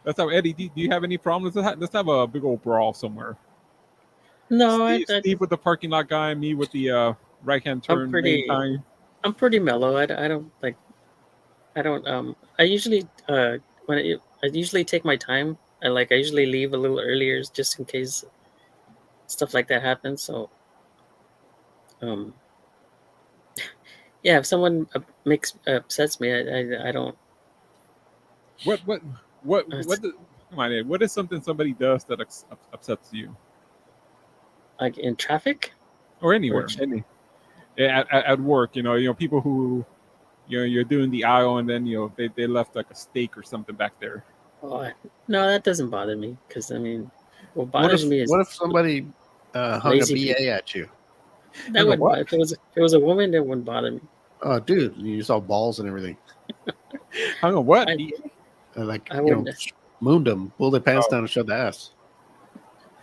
That's how Eddie. Do you have any problems? Let's have a big old brawl somewhere. No, Steve with the parking lot guy, me with the right hand turn. I'm pretty mellow. I don't like. I don't. I usually I usually take my time. I usually leave a little earlier just in case stuff like that happens. So, yeah, if someone upsets me, I don't. Come on, Ed, what is something somebody does that upsets you? Like in traffic, or anywhere, at work, people who, you're doing the aisle and then they left like a steak or something back there. Oh, no, that doesn't bother me because what bothers me is what if somebody hung a BA at you? That would if it was a woman, that wouldn't bother me. Oh, dude, you saw balls and everything. Hung on what? Mooned them, pulled their pants down and showed the ass.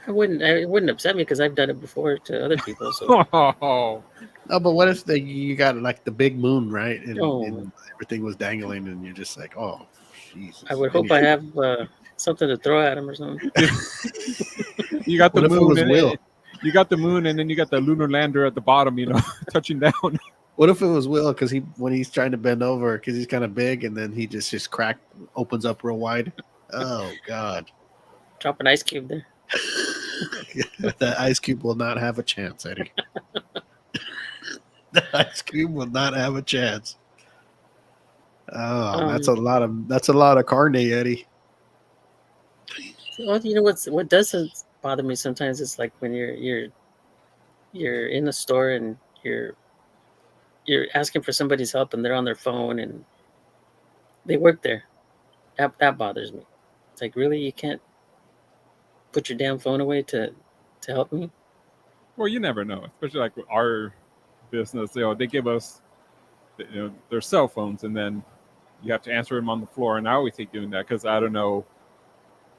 It wouldn't upset me because I've done it before to other people. So. Oh, but what if you got like the big moon, right? And everything was dangling, and you're just like, oh, Jesus. I would hope I have something to throw at him or something. You got the moon. You got the moon, and then you got the lunar lander at the bottom, touching down. What if it was Will? Because when he's trying to bend over, because he's kind of big, and then he just opens up real wide. Oh God! Drop an ice cube there. That ice cube will not have a chance, Eddie. The ice cube will not have a chance. Oh, that's a lot of carne, Eddie. Well, what does bother me sometimes is like when you're in a store and you're asking for somebody's help and they're on their phone and they work there. That bothers me. It's like, really, you can't put your damn phone away to help me? Well, you never know, especially like with our business. They give us their cell phones, and then you have to answer them on the floor. And I always hate doing that because I don't know.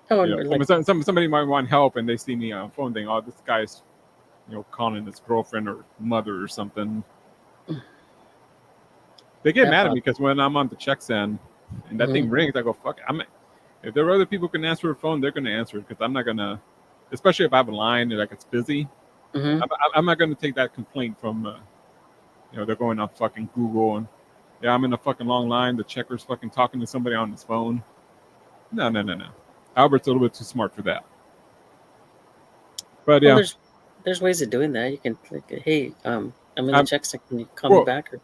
Somebody might want help, and they see me on a phone thing. Oh, this guy's calling his girlfriend or mother or something. They get mad at me because when I'm on the check stand and that thing rings, I go, fuck it. If there are other people who can answer a phone, they're going to answer it because I'm not going to, especially if I have a line and like it's busy, I'm not going to take that complaint from, they're going on fucking Google and, I'm in a fucking long line. The checker's fucking talking to somebody on his phone. No. Albert's a little bit too smart for that. But well, there's ways of doing that. You can like, hey, I'm in the check stand. Can you call me back? Or...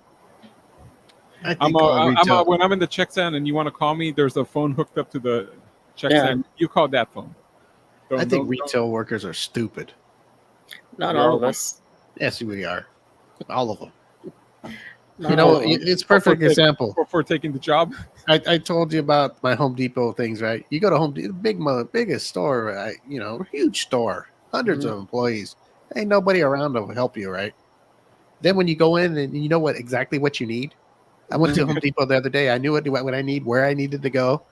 when I'm in the check stand and you want to call me, there's a phone hooked up to the check stand. You call that phone. I think retail workers are stupid. Not all of us. Yes, we are. All of them. It's perfect example for taking the job. I told you about my Home Depot things, right? You go to Home Depot, biggest store, right? Huge store, hundreds of employees. Ain't nobody around to help you, right? Then when you go in and you know exactly what you need. I went to Home Depot the other day. I knew what I need, where I needed to go.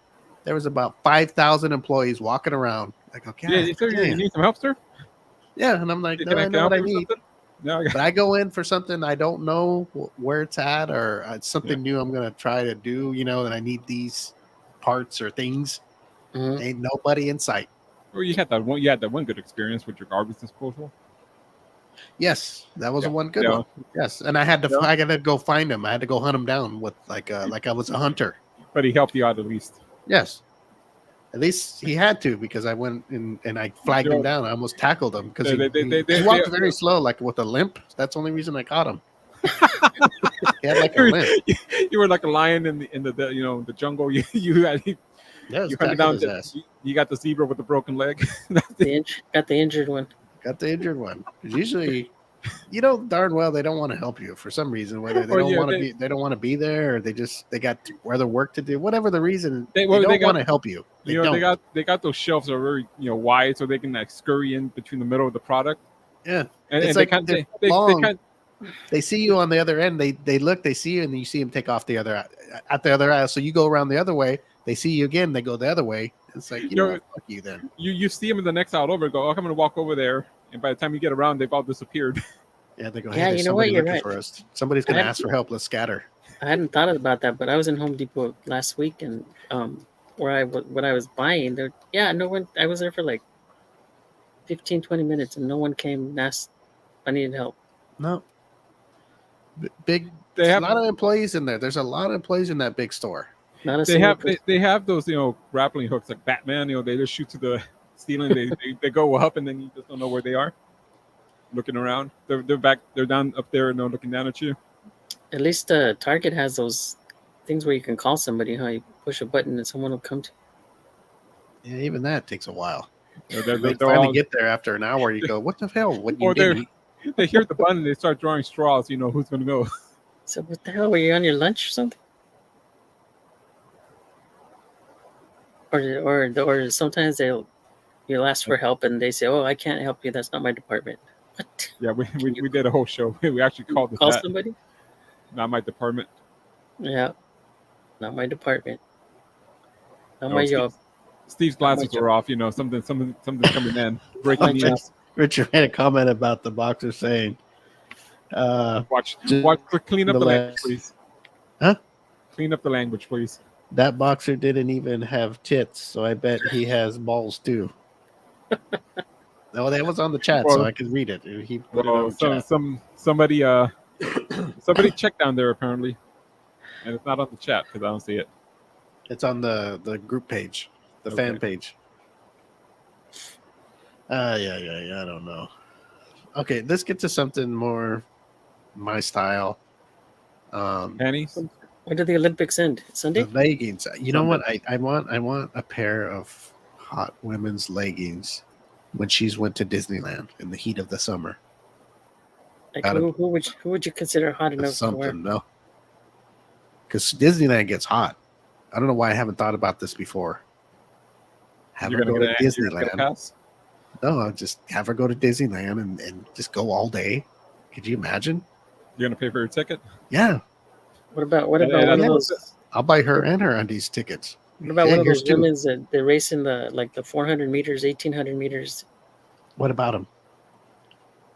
There was about 5,000 employees walking around. I go, you need some help, sir? Yeah, and I'm like, no, I know what I need. No, but I go in for something I don't know where it's at, or it's something new I'm going to try to do, and I need these parts or things. Ain't nobody in sight. Well, you had that one good experience with your garbage disposal. Yes, that was one good one. Yes, and I had to go find him. I had to go hunt him down with like I was a hunter. But he helped you out at least. Yes. At least he had to, because I went and I flagged him down. I almost tackled him because he walked very slow, like with a limp. That's the only reason I caught him. He had like a limp. You were like a lion in the jungle. You hunted down. You got the zebra with the broken leg. Got the injured one. Got the injured one. Usually, darn well they don't want to help you for some reason. Whether they don't want to be there, or they got other work to do. Whatever the reason, they don't want to help you. They got those shelves that are very wide, so they can like scurry in between the middle of the product. Yeah, and it's like they see you on the other end. They look, they see you, and then you see them take off at the other aisle. So you go around the other way. They see you again, they go the other way. It's like, you know what, fuck you then. You see them in the next out over, go, oh, I'm going to walk over there. And by the time you get around, they've all disappeared. Yeah, they go, hey, there's somebody looking for us. Somebody's going to ask for help. Let's scatter. I hadn't thought about that, but I was in Home Depot last week, and what I was buying, no one. I was there for like 15, 20 minutes, and no one came and asked if I needed help. No. Big. They have a lot of employees in there. There's a lot of employees in that big store. Not a single person. They have those grappling hooks like Batman. They just shoot to the ceiling. they go up, and then you just don't know where they are. Looking around, they're back. They're down up there, and they're looking down at you. At least Target has those things where you can call somebody. You push a button and someone will come to you. Yeah, even that takes a while. They finally get there after an hour. You go, what the hell? What you did? They hear the button and they start drawing straws. You know who's going to go. So what the hell? Were you on your lunch or something? Or sometimes you'll ask for help and they say, "Oh, I can't help you. That's not my department." What? Yeah, we did a whole show. We actually called it that. Somebody? Not my department. Yeah, not my department. Not my job. Steve's glasses were off. Something's coming in. Breaking news. Richard made a comment about the boxer saying, "Watch, clean up the language, please." Huh? Clean up the language, please. That boxer didn't even have tits, so I bet he has balls too. No, that was on the chat, so I could read it. He put it on the chat. Somebody checked down there apparently, and it's not on the chat because I don't see it. It's on the group page, the fan page. Yeah. I don't know. Okay, let's get to something more my style. Pennies. When did the Olympics end? Sunday. The leggings. You know what? I want a pair of hot women's leggings when she's went to Disneyland in the heat of the summer. Like who would you consider hot enough to wear? No, because Disneyland gets hot. I don't know why I haven't thought about this before. Have her go to Disneyland. No, I'll just have her go to Disneyland and just go all day. Could you imagine? You're gonna pay for your ticket? Yeah. What about one of those? I'll buy her and her undies tickets. What about one of those women's that they race in the 400 meters, 1800 meters? What about them?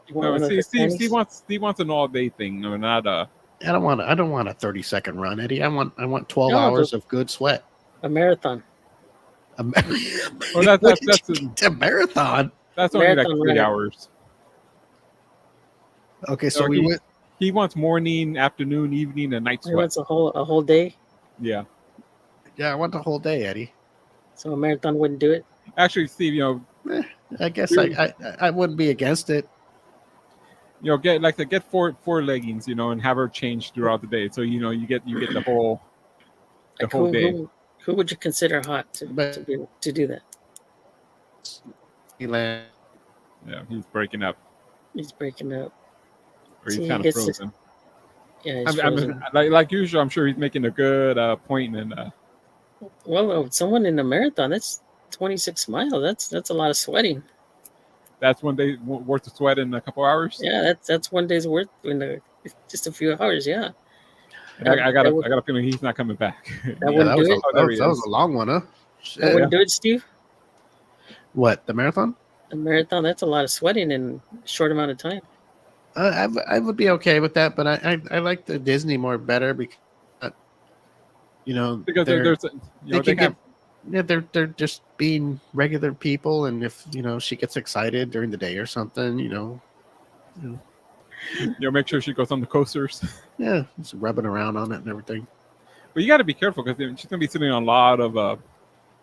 Steve wants an all day thing, no, not a. I don't want a 30-second run, Eddie. I want 12 hours of good sweat. A marathon. That's a marathon. That's only like 3 hours. Okay, so we went. He wants morning, afternoon, evening, and night sweat. He wants a whole day. Yeah. Yeah, I want the whole day, Eddie. So a marathon wouldn't do it. Actually, Steve, I guess I wouldn't be against it. Get four leggings, and have her change throughout the day. So you get the whole day. Who would you consider hot to do that? Yeah, he's breaking up. Or he's kind of frozen. Yeah, he's frozen. Like usual, I'm sure he's making a good point. And someone in a marathon, that's 26 miles. That's a lot of sweating. That's 1 day worth of sweat in a couple hours. Yeah, that's 1 day's worth in just a few hours. Yeah. I got a feeling he's not coming back. That was a long one, huh? That wouldn't do it, Steve. What, the marathon? The marathon, that's a lot of sweating in a short amount of time. I would be okay with that, but I like the Disney more better because they're just being regular people, and if she gets excited during the day or something, make sure she goes on the coasters. Yeah, just rubbing around on it and everything. But you got to be careful because she's gonna be sitting on a lot of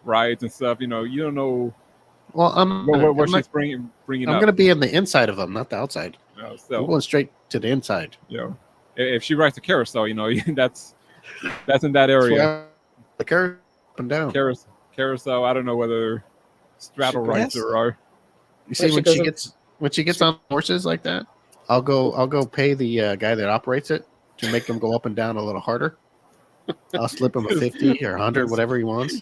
rides and stuff. You don't know. Well, what she's bringing. I'm going to be in the inside of them, not the outside. So, I'm going straight to the inside. If she rides the carousel, that's in that area. The carousel up and down. Carousel. I don't know whether straddle rides are. You see, when she gets on horses like that, I'll go pay the guy that operates it to make him go up and down a little harder. I'll slip him a 50 or 100, whatever he wants.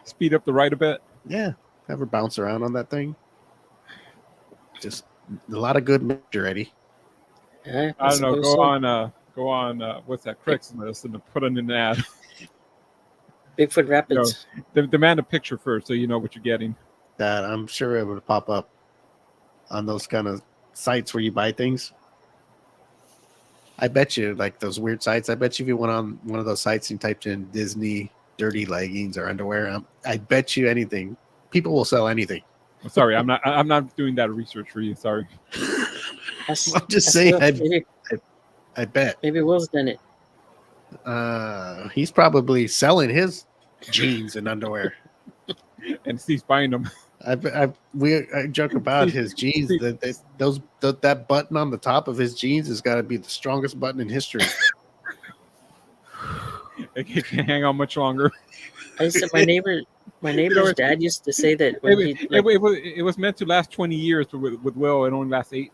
Speed up the ride a bit. Yeah. Have her bounce around on that thing. Just a lot of good mixture, Eddie. Yeah, I don't know. Go on. What's that? Craigslist and put in an ad. Bigfoot Rapids. Demand a picture first so you know what you're getting. That I'm sure it would pop up on those kind of sites where you buy things. I bet you, like those weird sites, I bet you if you went on one of those sites and typed in Disney dirty leggings or underwear, I bet you anything. People will sell anything. Sorry, I'm not doing that research for you. Sorry. I'm just saying. I bet. Maybe Will's done it. He's probably selling his jeans and underwear, and Steve's buying them. I joke about his jeans. That button on the top of his jeans has got to be the strongest button in history. It can't hang on much longer. I said my neighbor's dad used to say that when it was meant to last 20 years, but with Will, it only lasts 8.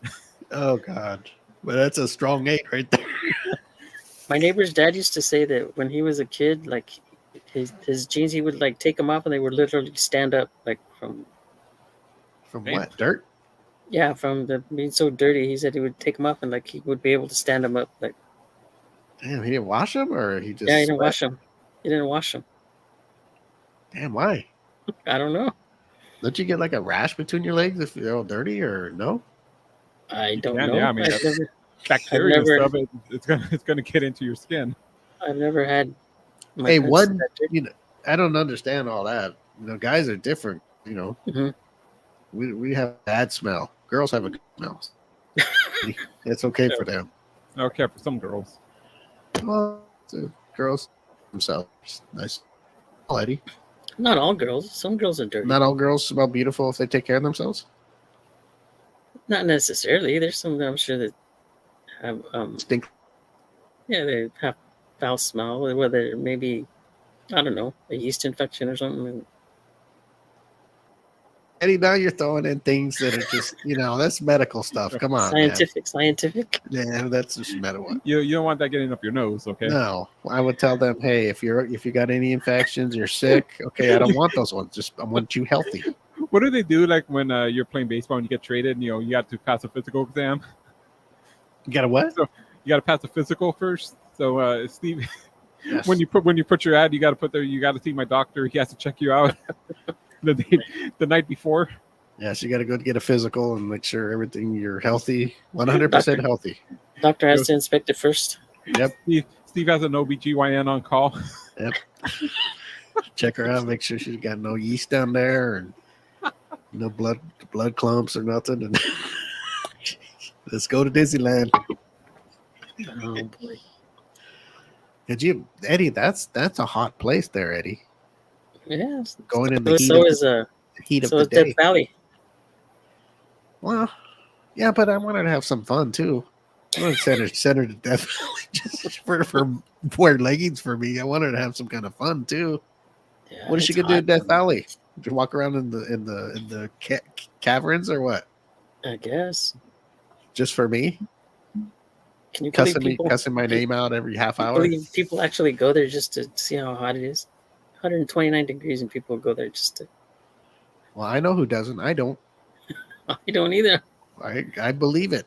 Oh God! But that's a strong 8 right there. My neighbor's dad used to say that when he was a kid, like his jeans, he would like take them off and they would literally stand up, like from what, dirt? Yeah, from being so dirty. He said he would take them off and like he would be able to stand them up. Like, damn, he didn't wash them, or he just he didn't wash them. He didn't wash them. Damn, why? I don't know. Don't you get like a rash between your legs if you're all dirty, or no? I don't know. Yeah, I mean, bacteria and stuff. It's gonna get into your skin. I've never had. I don't understand all that. Guys are different. Mm-hmm. We have a bad smell. Girls have a good smell. It's okay for them. Okay, for some girls. Well, girls themselves nice. Lady. Not all girls. Some girls are dirty. Not all girls smell beautiful if they take care of themselves. Not necessarily. There's some that I'm sure that have stink. Yeah, they have foul smell. Whether maybe I don't know, a yeast infection or something. Eddie, now you're throwing in things that are just that's medical stuff. Come on, scientific. Yeah, that's just medical. You don't want that getting up your nose, okay? No, I would tell them, hey, if you got any infections, you're sick. Okay, I don't want those ones. I want you healthy. What do they do like when you're playing baseball and you get traded? And, you got to pass a physical exam. You got to what? So you got to pass a physical first. So Steve, yes. when you put your ad, you got to put there. You got to see my doctor. He has to check you out the night before. Yes, you got to go get a physical and make sure you're healthy, 100% healthy. Doctor has to inspect it first. Yep. Steve has an OBGYN on call. Yep. Check her out, make sure she's got no yeast down there and no blood clumps or nothing. And let's go to Disneyland. Oh boy. Eddie, that's a hot place there, Eddie. Yeah. Going in the heat of the day. Death Valley. Well, yeah, but I wanted to have some fun too. I want to send her to Death Valley just for wear leggings for me. I wanted to have some kind of fun too. Yeah, what is she gonna do at Death Valley? Just walk around in the caverns or what? I guess. Just for me? Can you cussing my name out every half hour? People actually go there just to see how hot it is. 129 degrees, and people go there just to. Well, I know who doesn't. I don't. I don't either. I believe it.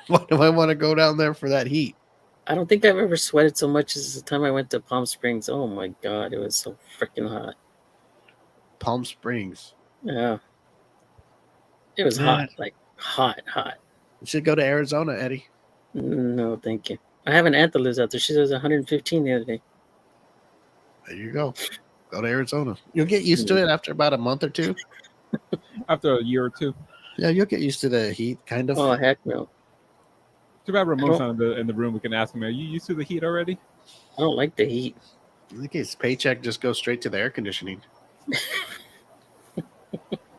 Why do I want to go down there for that heat? I don't think I've ever sweated so much as the time I went to Palm Springs. Oh my God, it was so freaking hot. Palm Springs. Yeah. It was hot, like hot. You should go to Arizona, Eddie. No, thank you. I have an aunt that lives out there. She says 115 the other day. There you go. Go to Arizona. You'll get used to it after about a month or two. After a year or two. Yeah, you'll get used to the heat, kind of. Oh, heck no. Too bad Ramon's not in the room. We can ask him, are you used to the heat already? I don't like the heat. I think his paycheck just goes straight to the air conditioning.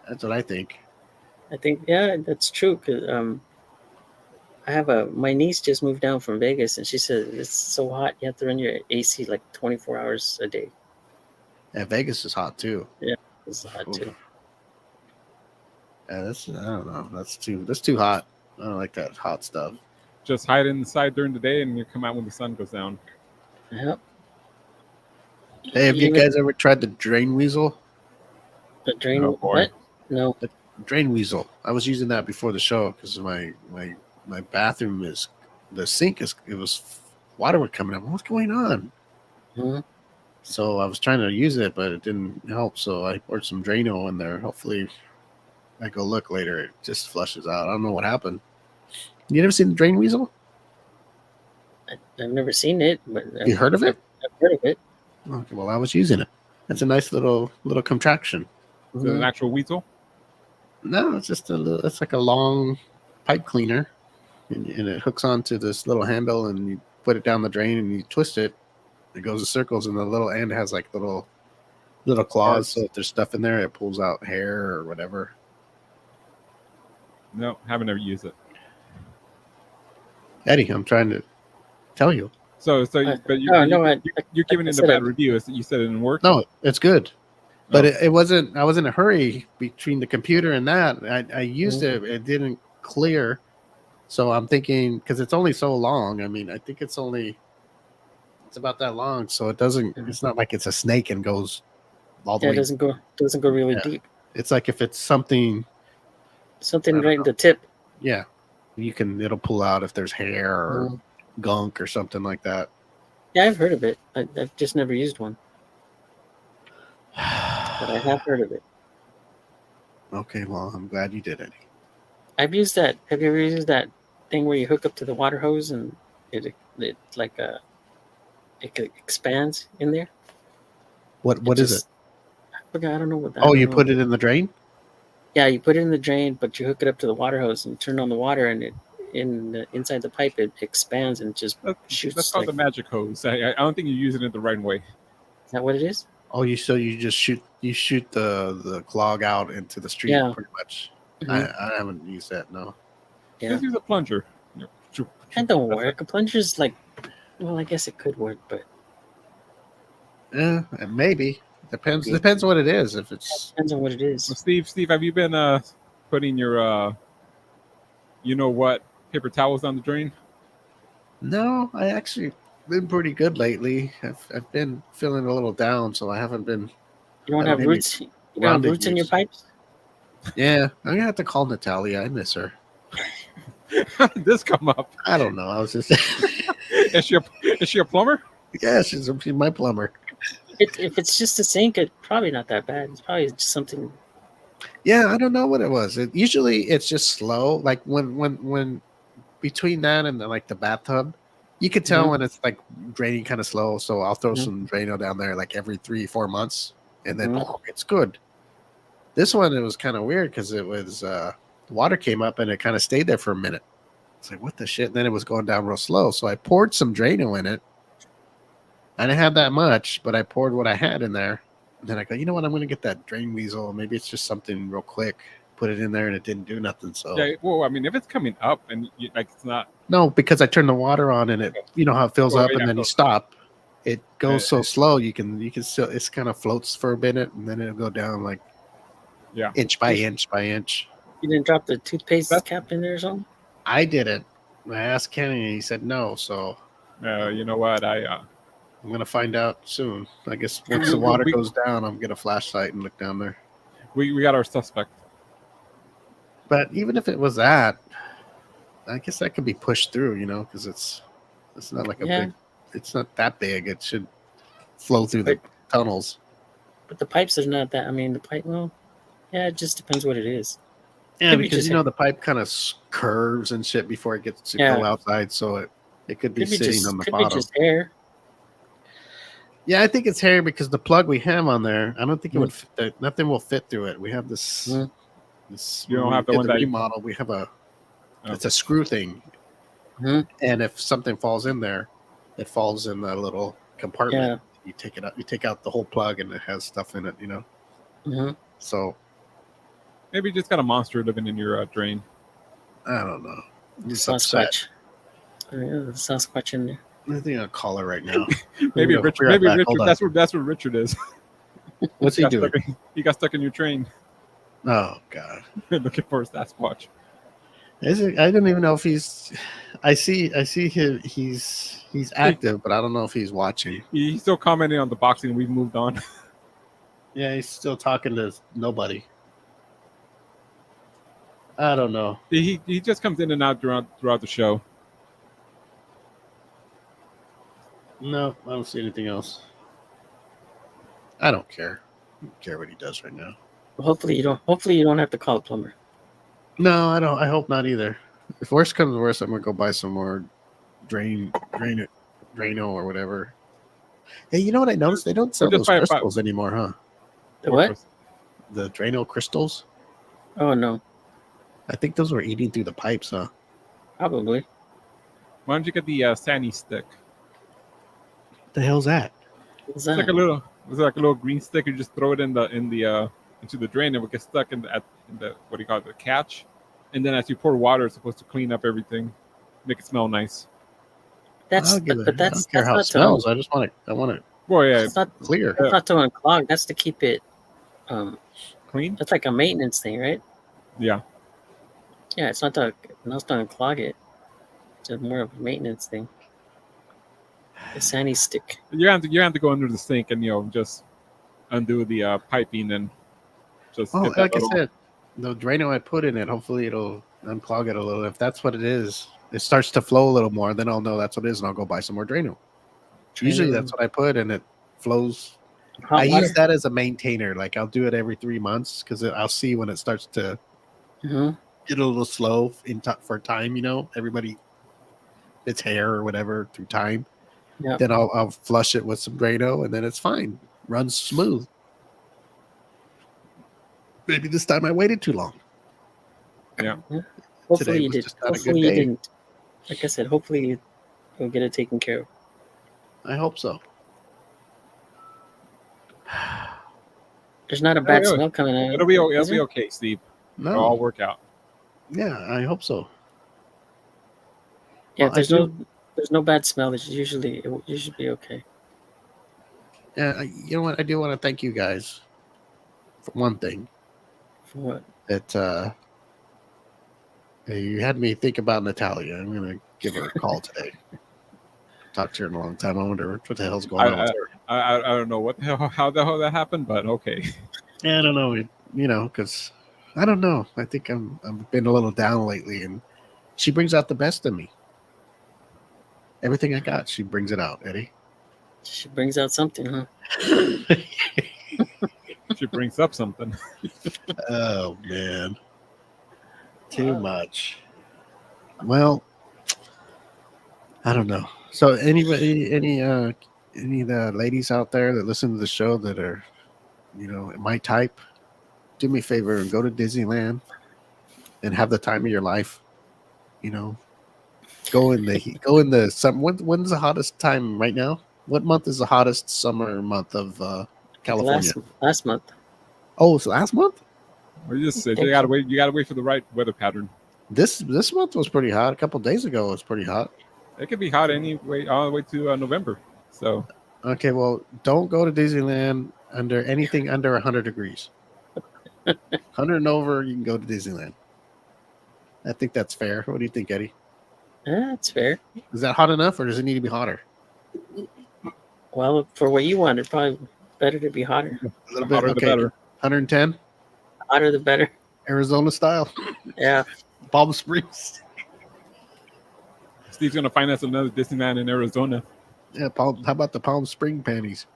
That's what I think. I think, yeah, that's true. Because I have my niece just moved down from Vegas, and she said it's so hot you have to run your AC like 24 hours a day. Yeah, Vegas is hot too. Yeah, it's hot too. Yeah, I don't know. That's too hot. I don't like that hot stuff. Just hide inside during the day, and you come out when the sun goes down. Yep. Hey, have you guys ever tried the drain weasel? The drain what? No. The drain weasel. I was using that before the show because my bathroom it was water was coming up. What's going on? Mm-hmm. So I was trying to use it, but it didn't help. So I poured some Drano in there. Hopefully, I go look later. It just flushes out. I don't know what happened. You never seen the drain weasel? I've never seen it, but You heard of it? I've heard of it. Okay, well, I was using it. It's a nice little contraption. Is it an actual weasel? No, it's just it's like a long pipe cleaner, and it hooks onto this little handle, and you put it down the drain, and you twist it. It goes in circles, and the little end has like little claws. So if there's stuff in there, it pulls out hair or whatever. No, haven't ever used it. Eddie, I'm trying to tell you. But you're giving it a bad review. You said it didn't work. No, it's good, but it wasn't. I was in a hurry between the computer and that. I used it. It didn't clear, so I'm thinking because it's only so long. I mean, I think it's about that long, so it doesn't. It's not like it's a snake and goes all the way. It doesn't go really deep. It's like if it's something right in the tip. Yeah, it'll pull out if there's hair or gunk or something like that. Yeah, I've heard of it. I've just never used one, but I have heard of it. Okay, well, I'm glad you did it. I've used that. Have you ever used that thing where you hook up to the water hose and it expands in there? What is it? I forgot. I don't know what that. Oh, you put it in the drain? Yeah, you put it in the drain, but you hook it up to the water hose and turn on the water, and inside the pipe it expands and just shoots. That's called the magic hose. I don't think you're using it the right way. Is that what it is? Oh, you just shoot the clog out into the street, pretty much. I haven't used that, no. Yeah. Just use a plunger. That don't work. A plunger's like, well, I guess it could work, but maybe depends what it is. If it's depends on what it is. Well, Steve, have you been putting your paper towels down the drain? No, I actually been pretty good lately. I've been feeling a little down, so I haven't been. You don't have roots. You don't have roots in your pipes. Yeah, I'm gonna have to call Natalia. I miss her. How did this come up? I don't know. I was just. Is she a plumber? Yeah, she's my plumber. If it's just a sink, it's probably not that bad. It's probably just something. Yeah, I don't know what it was. Usually it's just slow. Like when between that and the bathtub, you could tell when it's like draining kind of slow. So I'll throw some Drano down there like every 3-4 months, and then it's good. This one, it was kind of weird because it was the water came up and it kind of stayed there for a minute. It's like, what the shit? And then it was going down real slow. So I poured some Drano in it. I didn't have that much, but I poured what I had in there. And then I go, you know what? I'm going to get that drain weasel. Maybe it's just something real quick. Put it in there and it didn't do nothing. So yeah, well, I mean, if it's coming up and it's not. No, because I turned the water on and it, you know how it fills up and then you stop. It goes so slow. You can still, it's kind of floats for a minute and then it'll go down like inch by inch by inch. You didn't drop the toothpaste cap in there or something? I didn't. I asked Kenny and he said no. So you know what? I'm gonna find out soon. I guess once the water goes down, I'm gonna get a flashlight and look down there. We got our suspect. But even if it was that, I guess that could be pushed through, because it's not like a big. It's not that big. It should flow through the tunnels. But the pipes are not that. I mean, the pipe. Well, yeah, it just depends what it is. Yeah, because the pipe kind of curves and shit before it gets to go outside, so it could be sitting on the bottom. Could be just hair. Yeah, I think it's hair because the plug we have on there, I don't think it would fit. Nothing will fit through it. We have this. You don't have the one that remodel. We have it's a screw thing, and if something falls in there, it falls in that little compartment. You take it out. You take out the whole plug, and it has stuff in it. So maybe you just got a monster living in your drain. I don't know. Sasquatch. Oh, yeah, the Sasquatch in there. I think I'll call her right now. maybe Richard. Maybe Richard. That's what Richard is. What's he doing? He got stuck in your train. Oh God! Looking for a Sasquatch. Is it? I don't even know if he's. I see him. He's active, but I don't know if he's watching. He's still commenting on the boxing. We've moved on. Yeah, he's still talking to nobody. I don't know. He just comes in and out throughout the show. No, I don't see anything else. I don't care. I don't care what he does right now. Hopefully you don't have to call a plumber. No, I don't. I hope not either. If worst comes to worst, I'm gonna go buy some more Drano or whatever. Hey, you know what I noticed? They don't sell those crystals anymore, huh? The what? The Drano crystals. Oh no. I think those were eating through the pipes, huh? Probably. Why don't you get the Sandy stick? What the hell's that? What's that? It's like a little green stick. You just throw it into the drain, and it will get stuck in the what do you call it, the catch. And then as you pour water, it's supposed to clean up everything, make it smell nice. I don't care how it smells. I want it. Well, yeah, it's not clear. It's not to unclog. That's to keep it clean. That's like a maintenance thing, right? Yeah. Yeah, it's not to unclog it. It's more of a maintenance thing. The Sandy stick. You have to go under the sink and just undo the piping and just. Oh, like I said, the Drano I put in it. Hopefully, it'll unclog it a little. If that's what it is, it starts to flow a little more. Then I'll know that's what it is, and I'll go buy some more Drano. Usually, that's what I put, and it flows. I use that as a maintainer. Like I'll do it every 3 months because I'll see when it starts to get a little slow for time. Everybody, it's hair or whatever through time. Yep. Then I'll flush it with some Drano, and then it's fine. Runs smooth. Maybe this time I waited too long. Yeah. Hopefully you did. Hopefully you didn't. Like I said, hopefully you'll get it taken care of. I hope so. There's not a bad smell coming out. It'll be okay, Steve. No. It'll all work out. Yeah, I hope so. Yeah, well, there's no bad smell. It should be okay. Yeah, you know what? I do want to thank you guys for one thing. For what? That you had me think about Natalia. I'm gonna give her a call today. Talked to her in a long time. I wonder what the hell's going on with her. I don't know how the hell that happened, but okay. Yeah, I don't know. Because I don't know. I think I've been a little down lately, and she brings out the best in me. Everything I got, she brings it out, Eddie. She brings out something, huh? She brings up something. Oh man, too much. Well, I don't know. So, any of the ladies out there that listen to the show that are, my type, do me a favor and go to Disneyland and have the time of your life. Go in the summer. When's the hottest time right now? What month is the hottest summer month of California? Last month. Oh, it's last month? Well, you gotta wait. You gotta wait for the right weather pattern. This month was pretty hot. A couple days ago, it was pretty hot. It could be hot anyway, all the way to November. So. Okay, well, don't go to Disneyland under anything under 100 degrees. 100 and over, you can go to Disneyland. I think that's fair. What do you think, Eddie? Yeah, that's fair. Is that hot enough, or does it need to be hotter? Well, for what you want, it's probably better to be hotter. A little bit hotter, the better. 110? Hotter the better. Arizona style? Yeah. Palm Springs. Steve's gonna find us another Disneyland in Arizona. Yeah, how about the Palm Spring panties?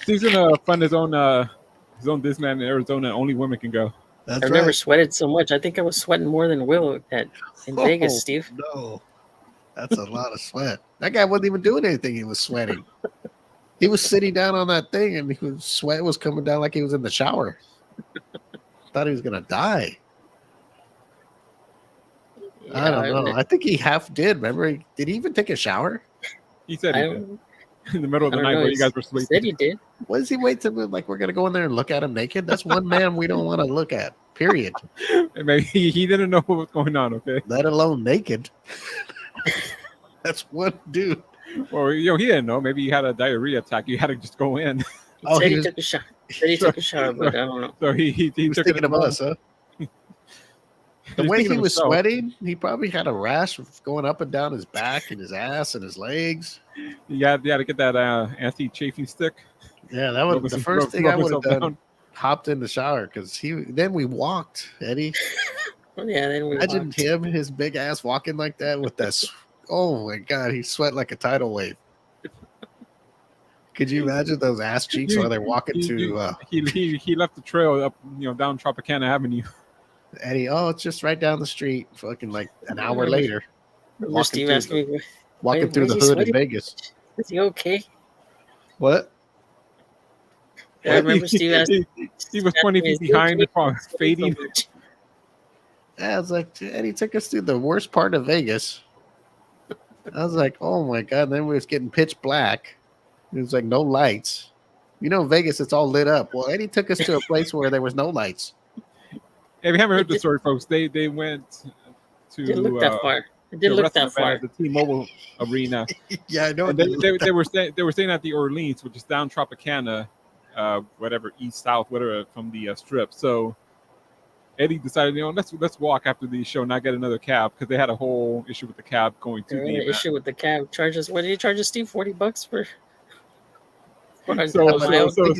Steve's gonna find his own Disneyland in Arizona. Only women can go. I've never sweated so much. I think I was sweating more than Will in Vegas, Steve. No, that's a lot of sweat. That guy wasn't even doing anything. He was sweating. He was sitting down on that thing, and sweat was coming down like he was in the shower. Thought he was gonna die. Yeah, I don't know. I think he half did. Remember? Did he even take a shower? He said he did. In the middle of the night where you guys were sleeping. He said he did. What does he wait till we're gonna go in there and look at him naked? That's one man we don't want to look at. Period. Maybe he didn't know what was going on. Okay. Let alone naked. That's one dude. Well, he didn't know. Maybe he had a diarrhea attack. You had to just go in. He took a shower. He took a shower, but I don't know. So he was took thinking of us, huh? The way he was sweating, he probably had a rash going up and down his back and his ass and his legs. You had to get that anti-chafing stick. Yeah, that was the first thing I would have done. Hopped in the shower because then we walked, Eddie. Yeah, then we imagine walked. him, his big ass walking like that with that. Oh my God, he sweat like a tidal wave. Could you imagine those ass cheeks while they're walking he left the trail up, down Tropicana Avenue. Eddie, oh, it's just right down the street. Fucking like an hour later, Steve asking me, walking through the hood in Vegas. Is he okay? What? Yeah, I remember Steve asked. He was 20 feet behind the car, fading. Yeah, I was like, Eddie took us through the worst part of Vegas. I was like, oh my God. Then we was getting pitch black. It was like no lights. Vegas, it's all lit up. Well, Eddie took us to a place where there was no lights. If you haven't heard the story, folks, they went to. It didn't look that far. It didn't look that far. At the T-Mobile Arena. Yeah, I know. And they were staying at the Orleans, which is down Tropicana, whatever, east, south, whatever, from the strip. So Eddie decided, let's walk after the show, not get another cab, because they had a whole issue with the cab going to the event. Issue with the cab charges. What did you charge us, Steve? $40 for?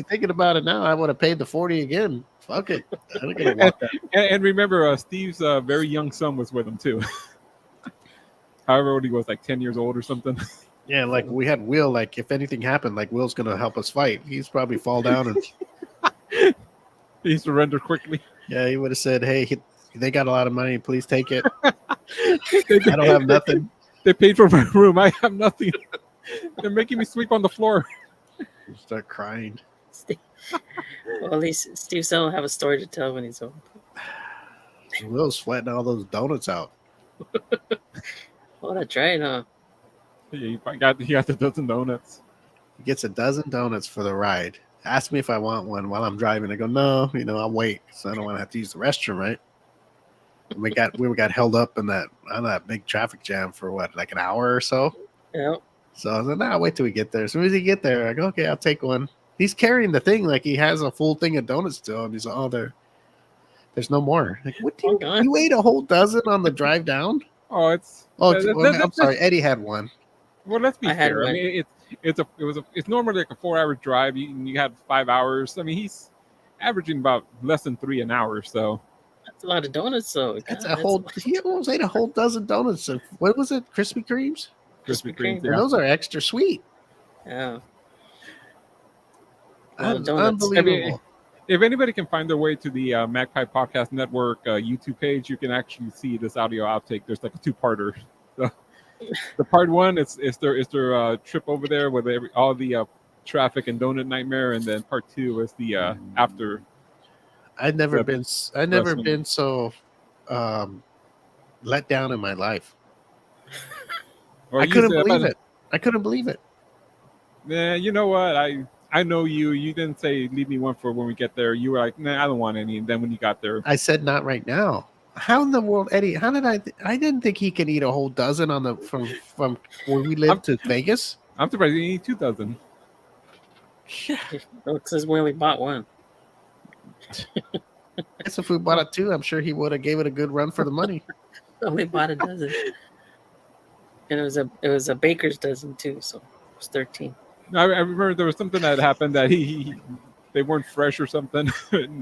Thinking about it now, I would have paid the $40 again. Fuck it. I'm gonna walk that. And remember, Steve's very young son was with him too. However old he was, like 10 years old or something. Yeah, like we had Will. Like if anything happened, like Will's gonna help us fight. He's probably fall down and he surrendered quickly. Yeah, he would have said, "Hey, they got a lot of money. Please take it. I don't have nothing. They paid for my room. I have nothing. They're making me sleep on the floor." Start crying. Well, at least Steve will have a story to tell when he's home. Will's sweating all those donuts out. Oh, that's right, huh? Yeah, he got the dozen donuts. He gets a dozen donuts for the ride. Ask me if I want one while I'm driving. I go, no, I'll wait, so I don't want to have to use the restroom, right? And we got held up on that big traffic jam for like an hour or so. Yeah. So I was like, nah, wait till we get there. As soon as he get there, I go, okay, I'll take one. He's carrying the thing like he has a full thing of donuts still, and he's like, oh, there's no more. Like, what? You ate a whole dozen on the drive down? Oh, I'm sorry, Eddie had one. Well, let's be fair. I mean, it's normally like a 4-hour drive. You had 5 hours. I mean, he's averaging about less than 3 an hour. So that's a lot of donuts. So he almost ate a whole dozen donuts. What was it? Krispy Kremes. Krispy Kreme. Yeah. Those are extra sweet. Yeah. Unbelievable. I mean, if anybody can find their way to the Magpie Podcast Network YouTube page, you can actually see this audio outtake. There's like a 2-parter. So, the part 1 is their trip over there with all the traffic and donut nightmare, and then part 2 is the after. I've never been so let down in my life. I couldn't believe it. Yeah, you know what? I know you. You didn't say leave me one for when we get there. You were like, nah, I don't want any. And then when you got there, I said not right now. How in the world, Eddie? How did I didn't think he could eat a whole dozen on from where we live to Vegas. I'm surprised he didn't eat 2 dozen. Because we only bought one. Guess if we bought it 2, I'm sure he would have gave it a good run for the money. Only bought a dozen. And it was a baker's dozen too, so it was 13. I remember there was something that happened that they weren't fresh or something.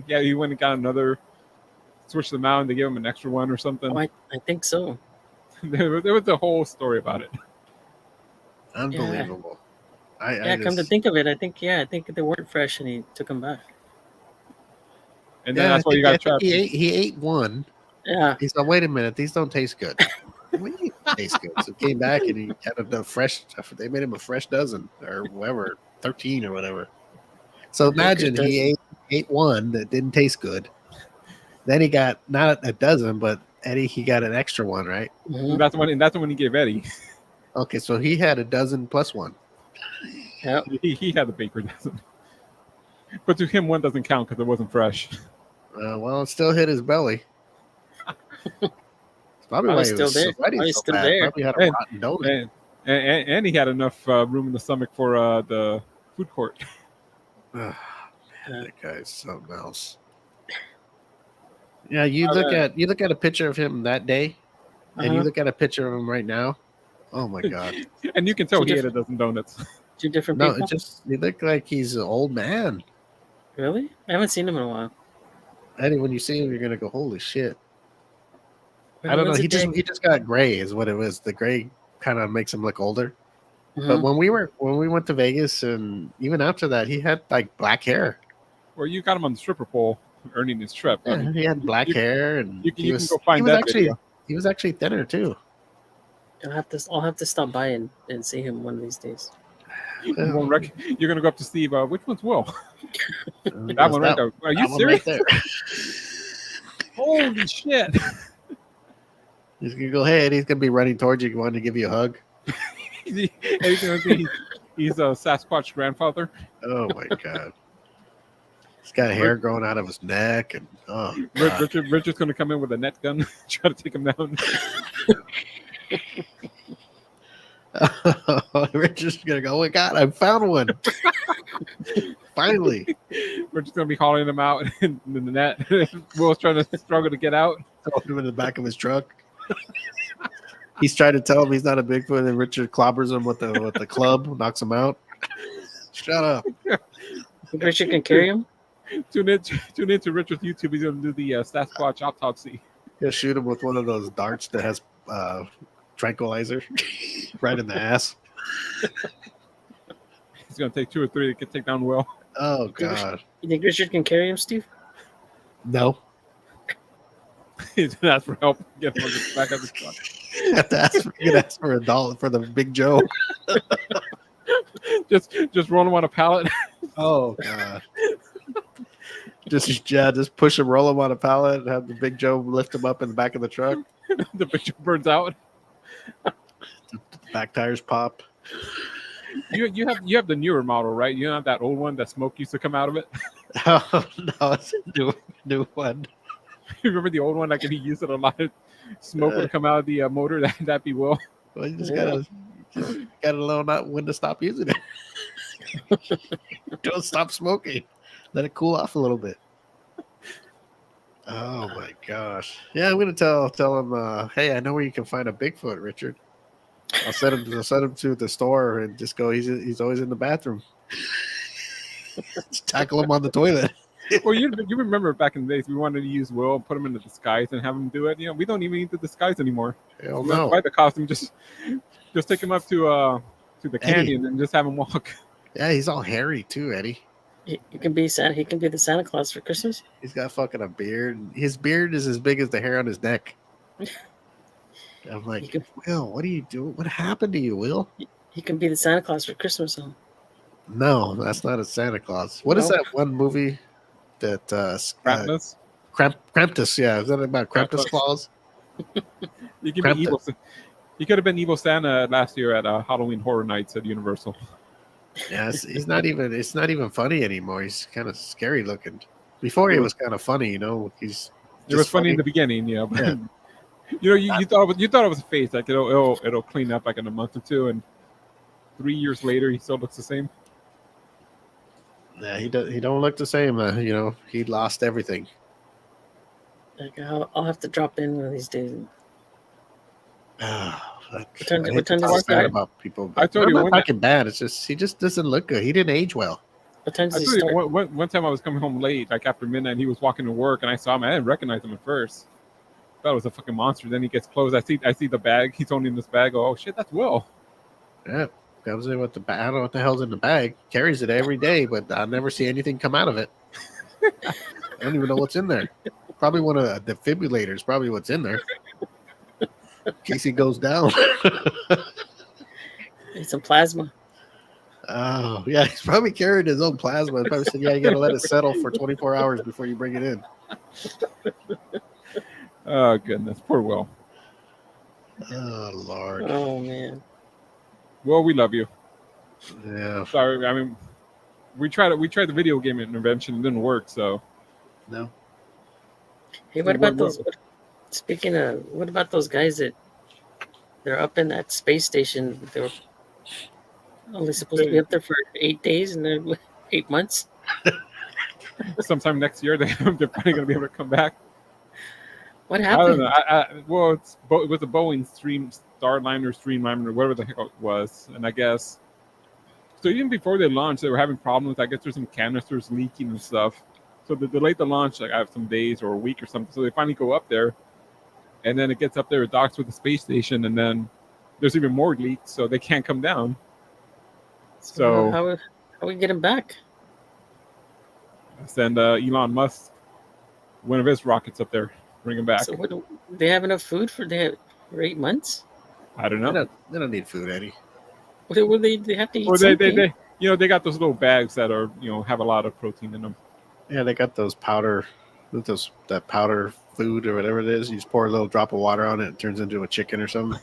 Yeah, he went and got another, switched them out, and they gave him an extra one or something. Oh, I think so. There was a whole story about it. Unbelievable. Yeah. Come to think of it, I think they weren't fresh, and he took them back. And then that's why you got trapped. He ate one. Yeah. He's like, wait a minute, these don't taste good. Taste good. So he came back and he had a fresh. They made him a fresh dozen or whatever, 13 or whatever. So imagine he ate one that didn't taste good. Then he got not a dozen, but Eddie, he got an extra one, right? Mm-hmm. That's the one he gave Eddie. Okay, so he had a dozen plus one. Yeah, he had the baker dozen, but to him one doesn't count because it wasn't fresh. Well, it still hit his belly. Probably why he was still there. Probably had a rotten donut. And he had enough room in the stomach for the food court. Man, that guy's something else. Yeah, you look at a picture of him that day, and you look at a picture of him right now. Oh my God! And you can tell he ate a dozen donuts. 2 different people. No, he looked like he's an old man. Really? I haven't seen him in a while. Eddie, when you see him, you're gonna go, holy shit. I don't know. He just got gray, is what it was. The gray kind of makes him look older. But when we went to Vegas, and even after that, he had like black hair. Well, you got him on the stripper pole earning his trip. Yeah, I mean, he had black hair, and you can go find that video. He was actually thinner too. I'll have to stop by and see him one of these days. You're gonna go up to Steve. Which one's Will? That one right there. Are you serious? Right there. Holy shit! He's gonna go ahead. He's gonna be running towards you, wanting to give you a hug. He's a Sasquatch grandfather. Oh my god! He's got hair growing out of his neck, and Richard's gonna come in with a net gun, try to take him down. Richard's gonna go, oh my god, I found one. Finally. We're just gonna be hauling him out in the net. Will's trying to struggle to get out. Throwing him in the back of his truck. He's trying to tell him he's not a Bigfoot, and Richard clobbers him with the club, knocks him out. Shut up. Richard can carry him. Tune in to Richard's YouTube. He's gonna do the Sasquatch autopsy. He'll shoot him with one of those darts that has tranquilizer right in the ass. He's gonna take 2 or 3 to take down Will. Oh god! You think Richard can carry him, Steve? No. He's gonna ask for help. Get him on the back of his truck. You have to ask for $1 for the Big Joe. just roll him on a pallet. Oh god! Just push him, roll him on a pallet, and have the Big Joe lift him up in the back of the truck. The Big Joe burns out. The back tires pop. You have the newer model, right? You don't have that old one that smoke used to come out of it. Oh no, it's a new one. You remember the old one? Like if he used it a lot, smoke would come out of the motor. That'd be Will. Well, you just gotta know when to stop using it. Don't stop smoking. Let it cool off a little bit. Oh my gosh! Yeah, I'm gonna tell him. Hey, I know where you can find a Bigfoot, Richard. I'll send him to the store and just go. He's always in the bathroom. Just tackle him on the toilet. Well, you remember back in the days we wanted to use Will, put him in the disguise, and have him do it. You know, we don't even need the disguise anymore. Hell no. Buy the costume. Just take him up to the canyon and just have him walk. Yeah, he's all hairy too, Eddie. He can be Santa. He can be the Santa Claus for Christmas. He's got fucking a beard. His beard is as big as the hair on his neck. I'm like, Will, what are you doing? What happened to you, Will? He can be the Santa Claus for Christmas. Huh? No, that's not a Santa Claus. What is that one movie that Krampus? Krampus, yeah. Is that about Krampus Claus? You can be evil. He could have been evil Santa last year at Halloween Horror Nights at Universal. Yeah, it's not even funny anymore. He's kind of scary looking. Before he was kind of funny, you know. It was funny in the beginning, yeah. But, yeah. You thought it was a face. Like it'll clean up like in a month or two, and 3 years later he still looks the same. Yeah, he don't look the same. He lost everything. Like I'll have to drop in one of these days. What time does it start? About people. I told you, I'm not talking bad. It's just he just doesn't look good. He didn't age well. What time does he start? One time I was coming home late, like after midnight, and he was walking to work, and I saw him. I didn't recognize him at first. I thought it was a fucking monster. Then he gets close. I see the bag. He's holding this bag. Oh shit, that's Will. Yeah, comes in with the bag. I don't know what the hell's in the bag. Carries it every day, but I never see anything come out of it. I don't even know what's in there. Probably one of the defibrillators. Probably what's in there. In case he goes down. It's some plasma. Oh, yeah. He's probably carried his own plasma. He probably said, yeah, you got to let it settle for 24 hours before you bring it in. Oh, goodness. Poor Will. Oh, Lord. Oh, man. Well, we love you. Yeah. Sorry. I mean, we tried the video game intervention. It didn't work, so. No. Hey, what about those? Speaking of, what about those guys they're up in that space station? They were only supposed to be up there for 8 days, and they're 8 months. Sometime next year, they're probably going to be able to come back. What happened? I don't know. It was a Boeing Streamliner, whatever the heck it was, and I guess so. Even before they launched, they were having problems. I guess there's some canisters leaking and stuff. So they delayed the launch like I have some days or a week or something. So they finally go up there. And then it gets up there, it docks with the space station, and then there's even more leaks, so they can't come down. So how we get him back? Send Elon Musk one of his rockets up there, bring him back. So what, they have enough food for 8 months? I don't know. They don't need food, Eddie. Well, they have to eat Well, something. they they got those little bags that are have a lot of protein in them. Yeah, they got those powder, that powder food or whatever it is. You just pour a little drop of water on it, it turns into a chicken or something.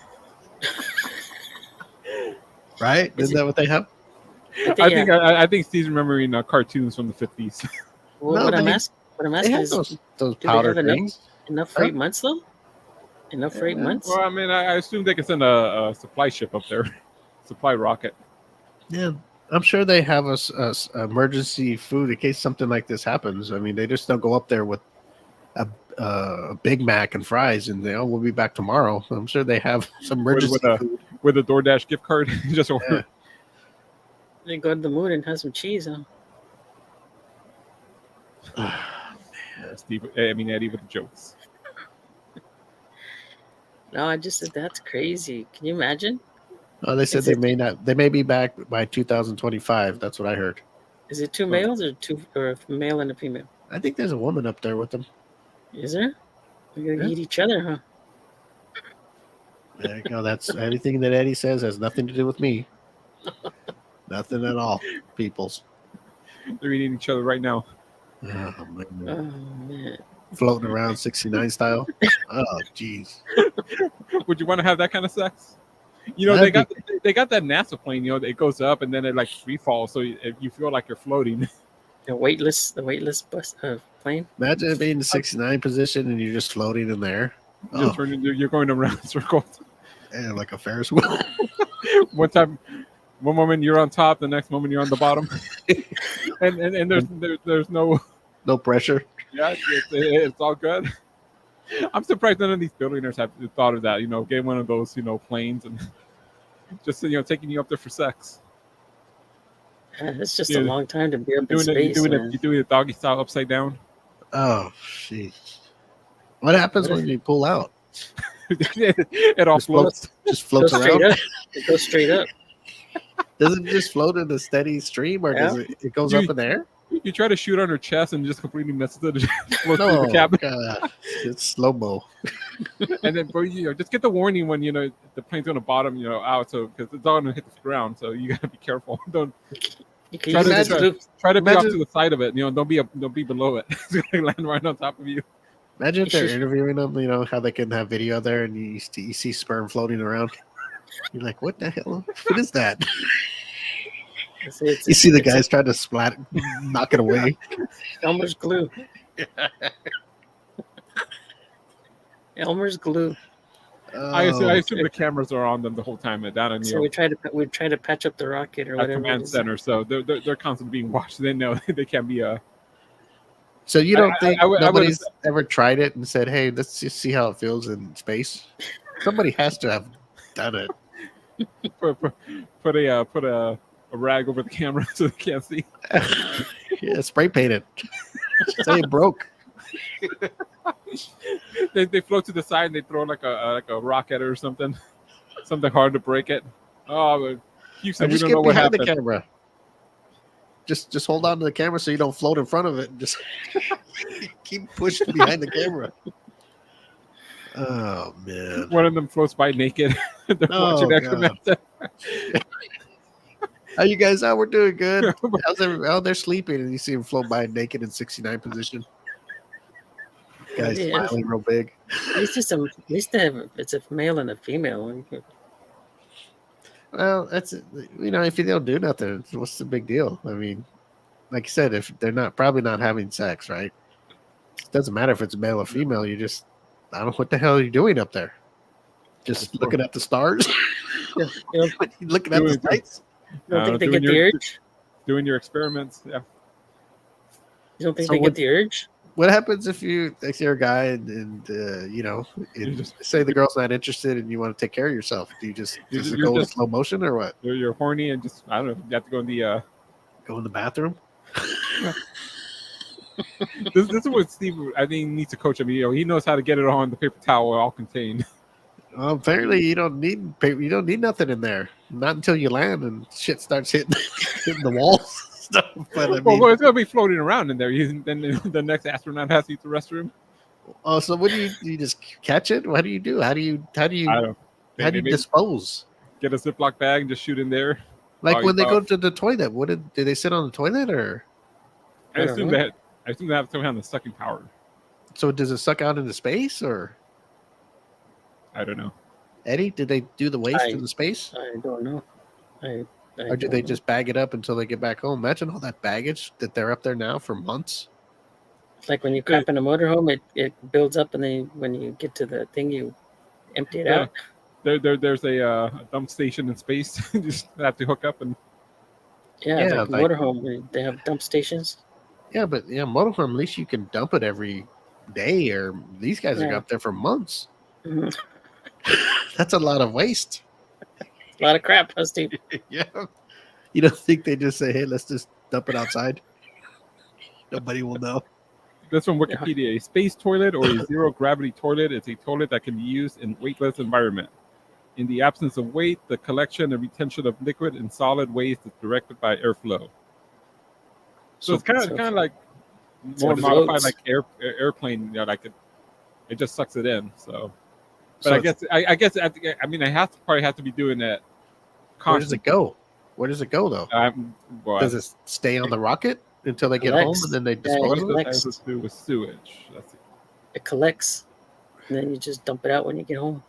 Right? Isn't that what they have? I think Steve's remembering cartoons from the 50s. Well, No, what I'm asking is, those powder things. enough for 8 months though? Enough for 8 months? Well, I mean, I assume they can send a supply ship up there, supply rocket. Yeah, I'm sure they have a emergency food in case something like this happens. I mean, they just don't go up there with a Big Mac and fries and we'll be back tomorrow. I'm sure they have some emergency food with a DoorDash gift card. Just order. They go to the moon and have some cheese, huh? Steve, Eddie with the jokes. No, I just said that's crazy. Can you imagine? Oh, they said they may be back by 2025. That's what I heard. Is it two males or a male and a female? I think there's a woman up there with them. Is there? We're gonna eat each other, huh? There you go. That's anything that Eddie says has nothing to do with me. Nothing at all, peoples. They're eating each other right now. Oh, man. Floating around 69 style. Oh, jeez. Would you want to have that kind of sex? They got that NASA plane. It goes up and then it like free falls, so you feel like you're floating. The weightless bus plane. Imagine being in the 69 position and you're just floating in there. You're going around circles. Yeah, like a Ferris wheel. One moment you're on top, the next moment you're on the bottom, and there's no pressure. Yeah, it's all good. I'm surprised none of these billionaires have thought of that. Get one of those planes and just taking you up there for sex. It's just a long time to be up in space. You're doing a doggy style upside down. Oh, jeez. What happens when you pull out? It all floats. Just floats around. It goes straight up. Does it just float in a steady stream, or does it goes up in the air? You try to shoot on her chest and just completely messes it. Floats through the cabin. God. It's slow mo. And then, just get the warning when the plane's going to bottom, out, so because it's all going to hit the ground. So you got to be careful. Don't try to be off to the side of it. Don't be below it. It's going to land right on top of you. Imagine if they're interviewing them. How they can have video there and you see sperm floating around. You're like, what the hell? What is that? You see the guys trying to knock it away. Elmer's glue. Elmer's glue. I assume the cameras are on them the whole time. So we try to patch up the rocket or whatever. Command center, so they're constantly being watched. They know they can't be So you don't think nobody's ever tried it and said, "Hey, let's just see how it feels in space"? Somebody has to have done it. Put a rag over the camera so they can't see. Yeah, spray paint it. Say it broke. They float to the side and they throw like a rock at it or something hard to break it. Oh, Houston, we don't know what happened. The camera. Just hold on to the camera so you don't float in front of it. Just keep pushing behind the camera. Oh man! One of them floats by naked. They're watching that. How you guys? We're doing good. They're sleeping, and you see them float by naked in 69 position. Guys smiling real big. It's a male and a female. Well, that's if you don't do nothing, what's the big deal? I mean, like you said, if they're probably not having sex, right? It doesn't matter if it's male or female. I don't know what the hell are you doing up there. Just looking at the stars. Looking at the lights. You don't think they get the urge? Doing your experiments, yeah. You don't think they get the urge? What happens if you're a guy and say the girl's not interested and you want to take care of yourself? Do you just go in slow motion or what? You're horny and just I don't know. You have to go in the bathroom. This is what Steve I think needs to coach him. He knows how to get it on the paper towel all contained. Apparently you don't need nothing in there. Not until you land and shit starts hitting the walls. Stuff. But I mean, well, it's gonna be floating around in there. Then the next astronaut has to use the restroom. Oh, so what do you just catch it? What do you do? How do you dispose? Get a Ziploc bag and just shoot in there. Like when they go to the toilet, did they sit on the toilet or? I assume they have some kind of sucking power. So does it suck out into space or? I don't know. Eddie, did they do the waste in the space? I don't know. Or do they just bag it up until they get back home? Imagine all that baggage that they're up there now for months. Like when you camp in a motorhome, it builds up, and then when you get to the thing, you empty it out. There's a dump station in space. You just have to hook up and. Yeah, like motorhome, they have dump stations. Yeah, but motorhome, at least you can dump it every day, or these guys are up there for months. Mm-hmm. That's a lot of waste. A lot of crap, huh, Steve? Yeah. You don't think they just say, hey, let's just dump it outside? Nobody will know. That's from Wikipedia. A space toilet or a zero-gravity toilet is a toilet that can be used in weightless environment. In the absence of weight, the collection and retention of liquid and solid waste is directed by airflow. So it's kind of like more modified, like airplane. Like it just sucks it in. So, but I guess I mean I probably have to be doing that. Where does it go? Where does it go though? Does it stay on the rocket until they get home and then they dispose of it? It has to do with sewage. It collects, and then you just dump it out when you get home.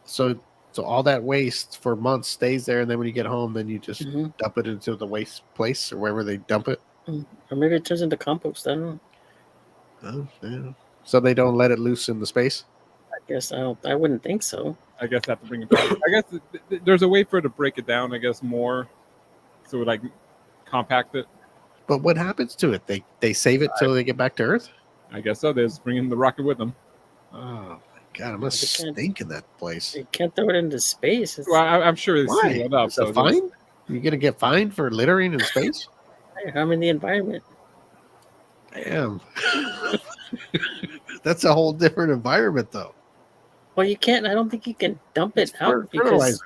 So all that waste for months stays there, and then when you get home, then you just dump it into the waste place or wherever they dump it. Or maybe it turns into compost. I don't know. Oh, yeah. So they don't let it loose in the space? I guess I wouldn't think so. I guess I have to bring it back. I guess there's a way for it to break it down, I guess, more. So like compact it. But what happens to it? They save it till they get back to Earth? I guess so. They're just bringing the rocket with them. Oh, my God. It must stink in that place. You can't throw it into space. Well, I'm sure it's sealed up. Is it fine? You're going to get fined for littering in space? I'm in the environment. Damn. That's a whole different environment, though. Well, you can't. I don't think you can dump it out because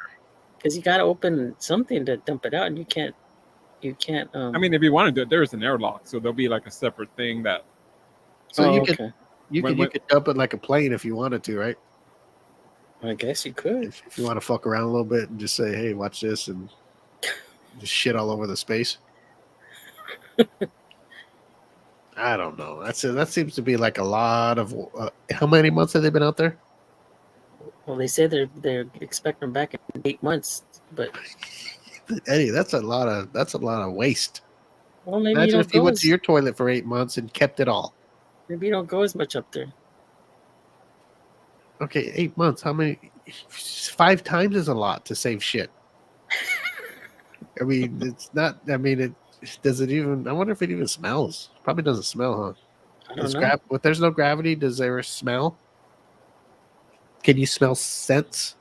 you got to open something to dump it out, and you can't. I mean, if you want to do it, there's an airlock, so there'll be like a separate thing that. So you could dump it like a plane if you wanted to, right? I guess you could. If you want to fuck around a little bit and just say, "Hey, watch this," and just shit all over the space. I don't know. That seems to be like a lot of. How many months have they been out there? Well, they say they're expecting them back in 8 months, but Eddie, that's a lot of waste. Well, maybe imagine if you went to your toilet for 8 months and kept it all. Maybe you don't go as much up there. Okay, 8 months. How many? 5 times is a lot to save shit. I mean, it's not. I mean, it does it even? I wonder if it even smells. Probably doesn't smell, huh? I don't know. If there's no gravity, does there smell? Can you smell scents?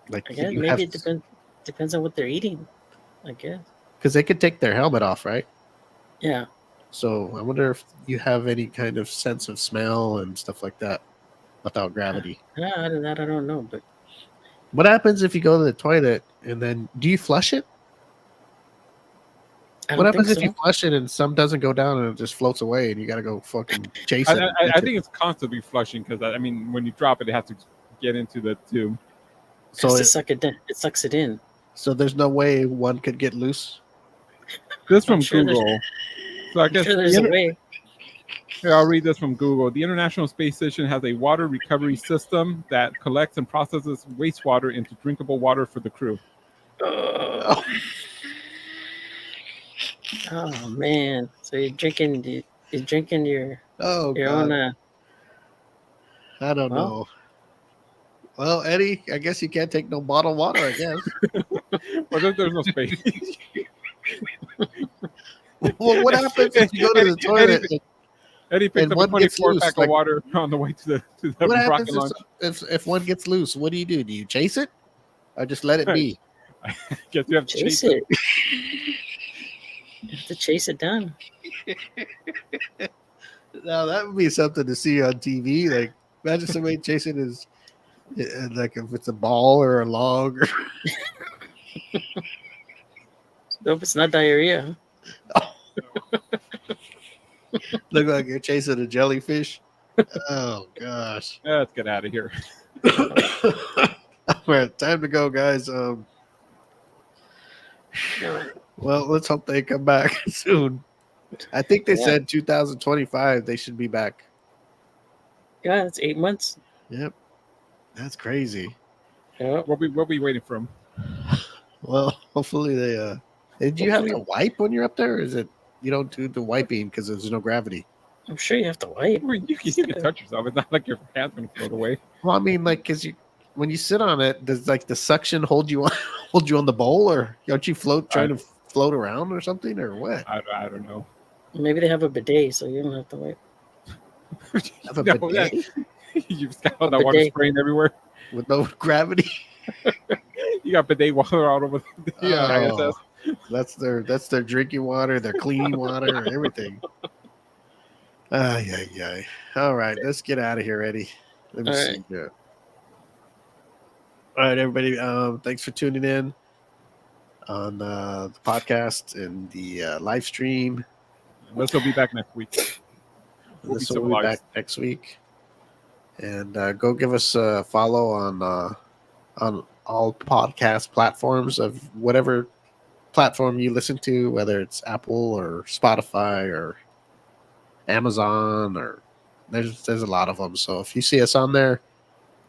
Like, I guess maybe it depends on what they're eating. I guess because they could take their helmet off, right? Yeah. So I wonder if you have any kind of sense of smell and stuff like that without gravity. Yeah, I don't know. But what happens if you go to the toilet and then do you flush it? What happens if you flush it and some doesn't go down and it just floats away and you got to go fucking chase it? I think it's constantly flushing because I mean when you drop it, it has to get into the tube. So it sucks it in. So there's no way one could get loose. This from Google. So I guess there's a way. Here, I'll read this from Google. The International Space Station has a water recovery system that collects and processes wastewater into drinkable water for the crew. Oh man! So you're drinking your God. own. I don't know. Well, Eddie, I guess you can't take no bottled water. I guess. Well, there's no space. Well, what happens if you go to the toilet? Eddie picked up a 24-pack of water on the way to the rocket launch. If one gets loose, what do? Do you chase it, or just let it be? I guess you have to chase it. You have to chase it down. Now that would be something to see on TV. Like, imagine somebody chasing his, like if it's a ball or a log. Or Nope, it's not diarrhea. Look like you're chasing a jellyfish. Oh gosh. Let's get out of here. Well, time to go, guys. Well, let's hope they come back soon. I think they said 2025 they should be back. Yeah, it's 8 months. Yep. That's crazy. Yeah. What we waiting for them? Well, hopefully they did you have to wipe when you're up there, or is it you don't do the wiping because there's no gravity? I'm sure you have to wipe. You can touch yourself. It's not like your hand's gonna float away. Well, I mean, like, because when you sit on it, does like the suction hold you on the bowl, or don't you trying to float around or something, or what? I don't know. Maybe they have a bidet, so you don't have to wipe. Have a bidet? You just got all that water spraying everywhere With no gravity. You got bidet water all over the ISS. That's their drinking water, their cleaning water, everything. Yeah. All right, let's get out of here, Eddie. Let me see. Yeah. All right, everybody. Thanks for tuning in on the podcast and the live stream. This will be back next week. We'll be back next week. And go give us a follow on all podcast platforms of whatever platform you listen to, whether it's Apple or Spotify or Amazon, or there's a lot of them. So if you see us on there,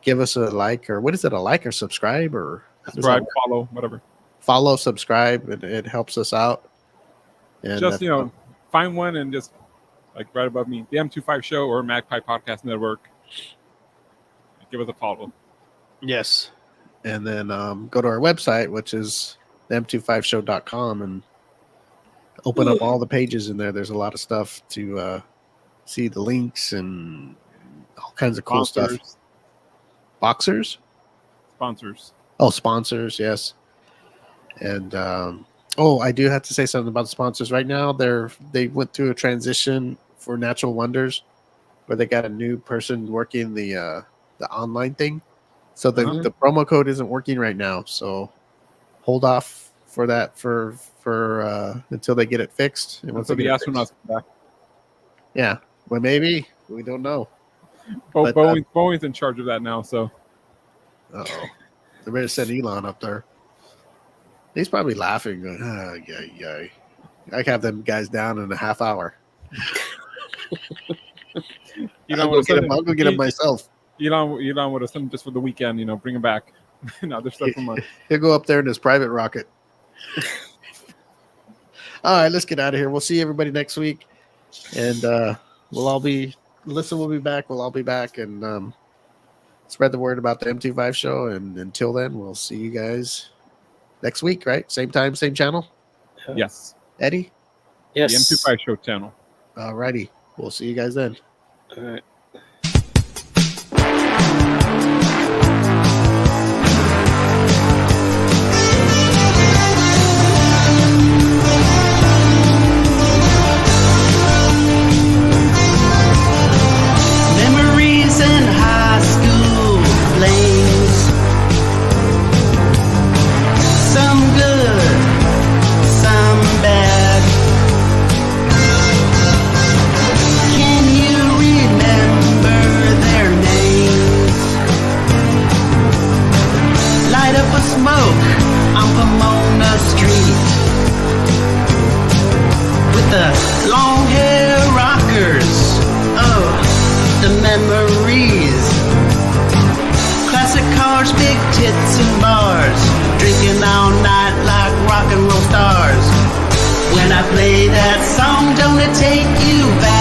give us a like, or what is it, a like or subscribe, or subscribe, follow, whatever. Follow, subscribe, and it helps us out. And just find one and just like right above me, the M25 Show or Magpie Podcast Network. Give us a follow. Yes. And then go to our website, which is m25show.com, and open up all the pages in there. There's a lot of stuff to see the links and all kinds of cool stuff. Boxers? Sponsors. Oh, sponsors, yes. And I do have to say something about the sponsors. Right now, they went through a transition for Natural Wonders, where they got a new person working the online thing. So the promo code isn't working right now. So hold off for that for until they get it fixed. And once the astronauts come back. Yeah. Well, maybe. We don't know. Boeing's in charge of that now, so. Uh-oh. They better send Elon up there. He's probably laughing, going, yay. I have them guys down in a half hour. I'll go get him myself. Elon would have sent him just for the weekend, bring him back. And other stuff from us. He'll go up there in his private rocket. All right, let's get out of here. We'll see everybody next week. And Alyssa will be back. We'll all be back. And spread the word about the M25 show. And until then, we'll see you guys next week, right? Same time, same channel? Yes. Eddie? Yes. The M25 show channel. All righty. We'll see you guys then. All right. Memories in high school flames, some good, some bad. Can you remember their names? Light up a smoke on Pomona Street with the long hair rockers. Oh, the memories. Classic cars, big tits and bars, drinking all night like rock and roll stars. When I play that song, don't it take you back?